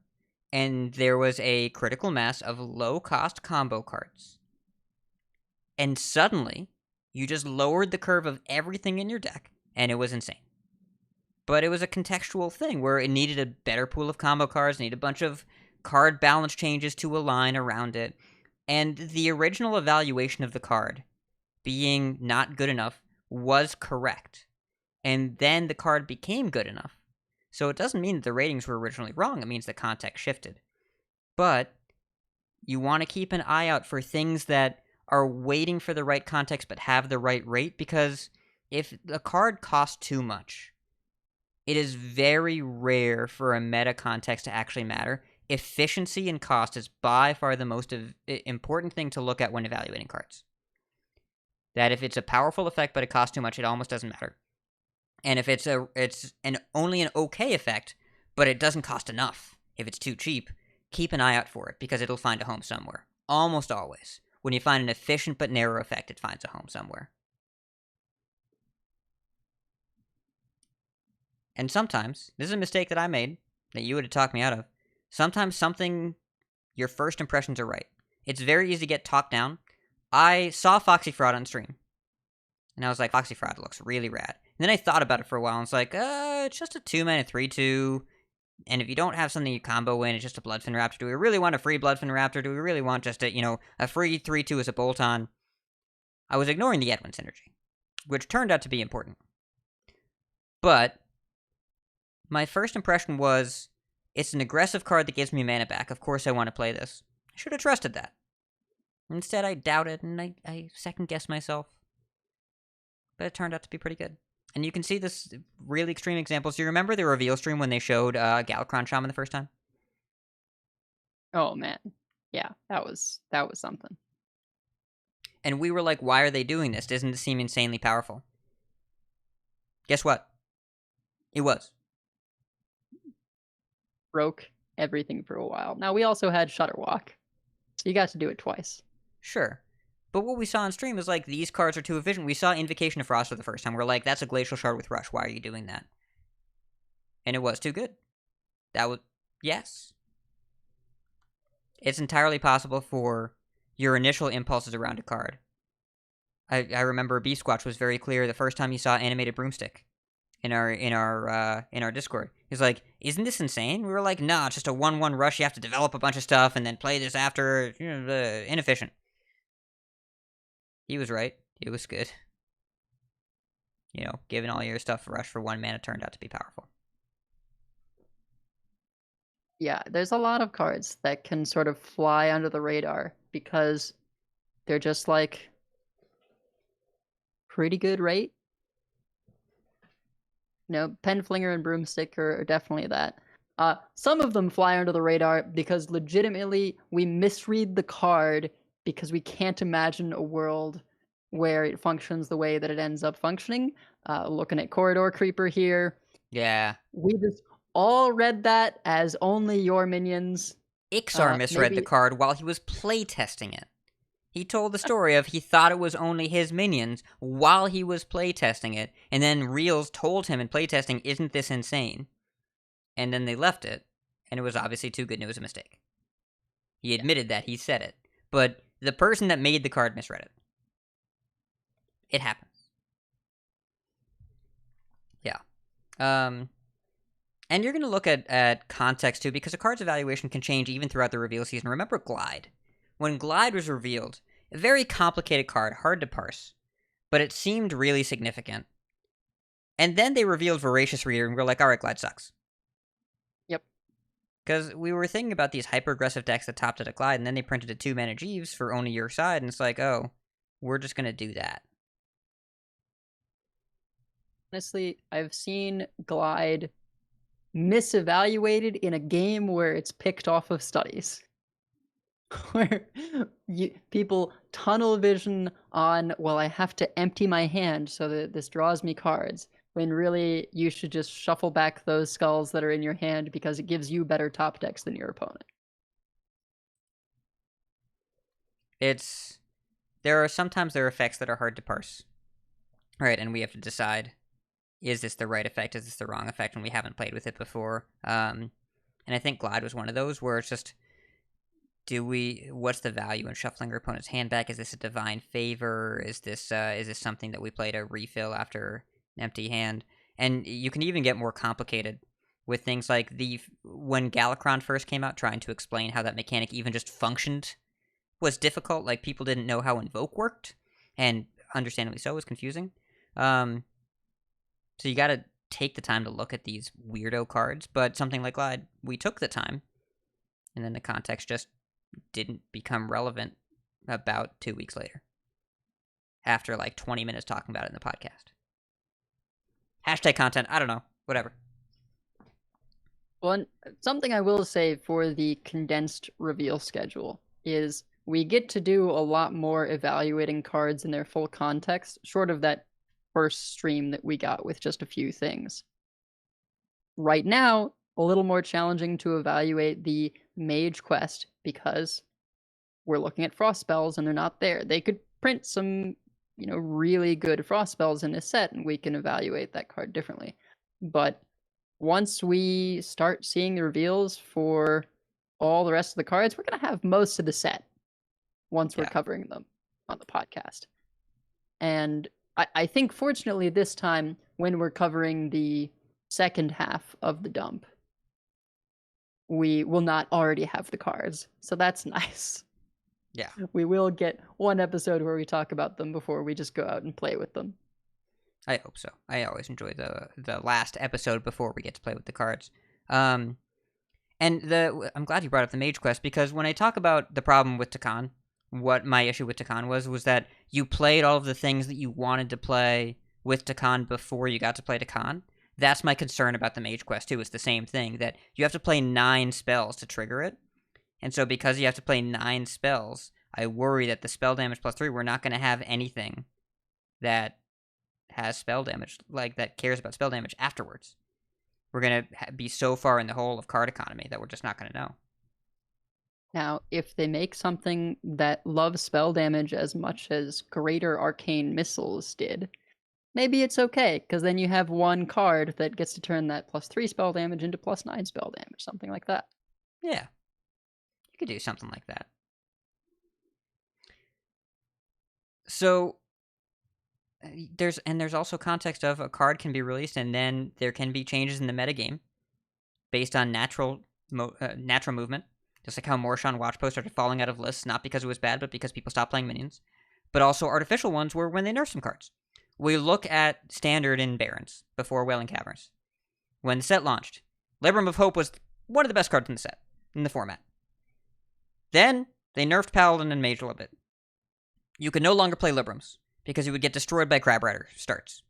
and there was a critical mass of low-cost combo cards. And suddenly, you just lowered the curve of everything in your deck, and it was insane. But it was a contextual thing where it needed a better pool of combo cards, needed a bunch of card balance changes to align around it, and the original evaluation of the card being not good enough was correct. And then the card became good enough. So it doesn't mean that the ratings were originally wrong, it means the context shifted. But you want to keep an eye out for things that are waiting for the right context but have the right rate, because if a card costs too much, it is very rare for a meta context to actually matter. Efficiency and cost is by far the most important thing to look at when evaluating cards. That if it's a powerful effect but it costs too much, it almost doesn't matter. And if it's only an okay effect, but it doesn't cost enough, if it's too cheap, keep an eye out for it, because it'll find a home somewhere. Almost always. When you find an efficient but narrow effect, it finds a home somewhere. And sometimes, this is a mistake that I made, that you would have talked me out of, sometimes your first impressions are right. It's very easy to get talked down. I saw Foxy Fraud on stream, and I was like, Foxy Fraud looks really rad. And then I thought about it for a while, and it's like, it's just a 2-mana 3/2, and if you don't have something you combo in, it's just a Bloodfin Raptor. Do we really want a free Bloodfin Raptor? Do we really want just a free 3/2 as a bolt-on? I was ignoring the Edwin synergy, which turned out to be important. But my first impression was, it's an aggressive card that gives me mana back. Of course I want to play this. I should have trusted that. Instead, I doubted, and I second-guessed myself. But it turned out to be pretty good. And you can see this really extreme examples. Do you remember the reveal stream when they showed Galakron Shaman the first time? Oh, man. Yeah, that was something. And we were like, why are they doing this? Doesn't this seem insanely powerful? Guess what? It was. Broke everything for a while. Now, we also had Shutterwalk, so you got to do it twice. Sure. But what we saw on stream was like, these cards are too efficient. We saw Invocation of Frost for the first time. We're like, that's a Glacial Shard with Rush. Why are you doing that? And it was too good. Yes. It's entirely possible for your initial impulses around a card. I remember Beast Squatch was very clear the first time he saw Animated Broomstick in our Discord. He's like, isn't this insane? We were like, nah, it's just a 1/1 rush. You have to develop a bunch of stuff and then play this after. Inefficient. He was right. It was good. Giving all your stuff rush for 1 mana turned out to be powerful. Yeah, there's a lot of cards that can sort of fly under the radar because they're just like pretty good rate. Penflinger and Broomstick are definitely that. Some of them fly under the radar because legitimately we misread the card because we can't imagine a world where it functions the way that it ends up functioning. Looking at Corridor Creeper here. Yeah. We just all read that as only your minions. Iksar misread the card while he was playtesting it. He told the story of he thought it was only his minions while he was playtesting it, and then Reels told him in playtesting, "Isn't this insane?" And then they left it, and it was obviously too good and it was a mistake. He admitted that, he said it. But the person that made the card misread it. It happens. Yeah. And you're going to look at context too, because a card's evaluation can change even throughout the reveal season. Remember Glide. When Glide was revealed, a very complicated card, hard to parse, but it seemed really significant. And then they revealed Voracious Reader, and we're like, alright, Glide sucks. Yep. Because we were thinking about these hyper-aggressive decks that topped at a Glide, and then they printed a 2-mana Jeeves for only your side, and it's like, oh, we're just going to do that. Honestly, I've seen Glide misevaluated in a game where it's picked off of studies. Where people tunnel vision on, well, I have to empty my hand so that this draws me cards, when really you should just shuffle back those skulls that are in your hand because it gives you better top decks than your opponent. There are effects that are hard to parse. Right, and we have to decide, is this the right effect, is this the wrong effect, when we haven't played with it before. And I think Glide was one of those where it's just, what's the value in shuffling our opponent's hand back? Is this a divine favor? Is this something that we play to refill after an empty hand? And you can even get more complicated with things like when Galakron first came out, trying to explain how that mechanic even just functioned was difficult. Like, people didn't know how Invoke worked, and understandably so, it was confusing. So you gotta take the time to look at these weirdo cards, but something like Glide, we took the time, and then the context just didn't become relevant about 2 weeks later. After like 20 minutes talking about it in the podcast. Hashtag content, I don't know, whatever. Well, something I will say for the condensed reveal schedule is we get to do a lot more evaluating cards in their full context, short of that first stream that we got with just a few things. Right now, a little more challenging to evaluate the Mage quest because we're looking at frost spells and they're not there. They could print some, really good frost spells in this set and we can evaluate that card differently. But once we start seeing the reveals for all the rest of the cards, we're going to have most of the set once we're covering them on the podcast. And I think, fortunately, this time, when we're covering the second half of the dump, we will not already have the cards. So that's nice. Yeah. We will get one episode where we talk about them before we just go out and play with them. I hope so. I always enjoy the last episode before we get to play with the cards. And I'm glad you brought up the Mage Quest, because when I talk about the problem with Takan, what my issue with Takan was that you played all of the things that you wanted to play with Takan before you got to play Takan. That's my concern about the Mage Quest, too. It's the same thing, that you have to play 9 spells to trigger it. And so because you have to play 9 spells, I worry that the spell damage plus 3, we're not going to have anything that has spell damage, like that cares about spell damage afterwards. We're going to be so far in the hole of card economy that we're just not going to know. Now, if they make something that loves spell damage as much as Greater Arcane Missiles did, maybe it's okay, because then you have one card that gets to turn that plus 3 spell damage into plus 9 spell damage, something like that. Yeah. You could do something like that. So, there's also context of a card can be released, and then there can be changes in the metagame based on natural movement. Just like how Morshan Watchposts started falling out of lists, not because it was bad, but because people stopped playing minions. But also artificial ones were when they nerfed some cards. We look at Standard in Barrens, before Wailing Caverns. When the set launched, Libram of Hope was one of the best cards in the set, in the format. Then, they nerfed Paladin and Mage a little bit. you could no longer play Librams because you would get destroyed by Crab Rider starts.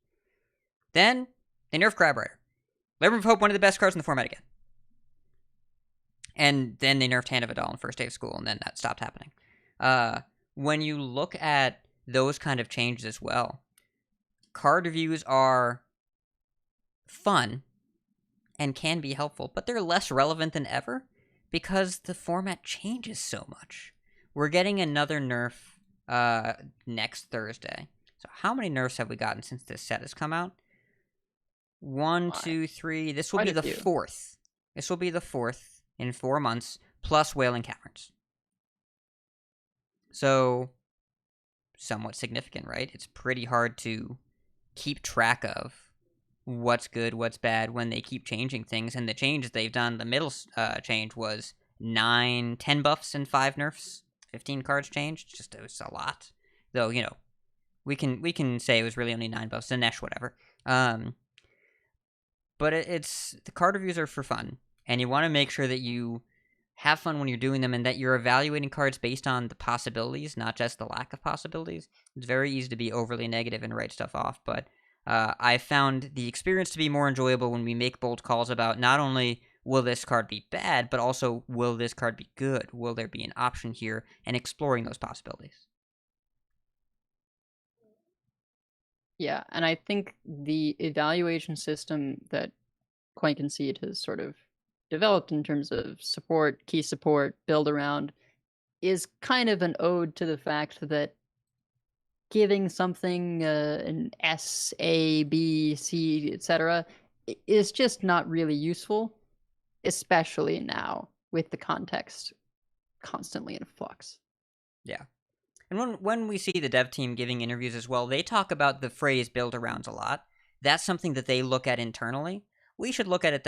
Then they nerfed Crab Rider. Libram of Hope, one of the best cards in the format again. And then they nerfed Hand of Adal on first day of school, and then that stopped happening. When you look at those kind of changes as well, card reviews are fun and can be helpful, but they're less relevant than ever because the format changes so much. We're getting another nerf next Thursday. So how many nerfs have we gotten since this set has come out? 1, 2, 3. This will be the fourth. This will be the fourth in 4 months, plus Wailing Caverns. So, somewhat significant, right? It's pretty hard to keep track of what's good, what's bad, when they keep changing things. And the changes they've done, the middle change was 10 buffs and 5 nerfs. 15 cards changed. Just, it was a lot. Though, you know, we can say it was really only 9 buffs. Dinesh, whatever. But it's the card reviews are for fun, and you want to make sure that you have fun when you're doing them and that you're evaluating cards based on the possibilities, not just the lack of possibilities. It's very easy to be overly negative and write stuff off, but I found the experience to be more enjoyable when we make bold calls about not only will this card be bad, but also will this card be good? Will there be an option here? And exploring those possibilities. Yeah, and I think the evaluation system that Concede has sort of developed in terms of support, key support, build around, is kind of an ode to the fact that giving something an S, A, B, C, etc. is just not really useful, especially now with the context constantly in flux. Yeah. And when we see the dev team giving interviews as well, they talk about the phrase build-arounds a lot. That's something that they look at internally. We should look at it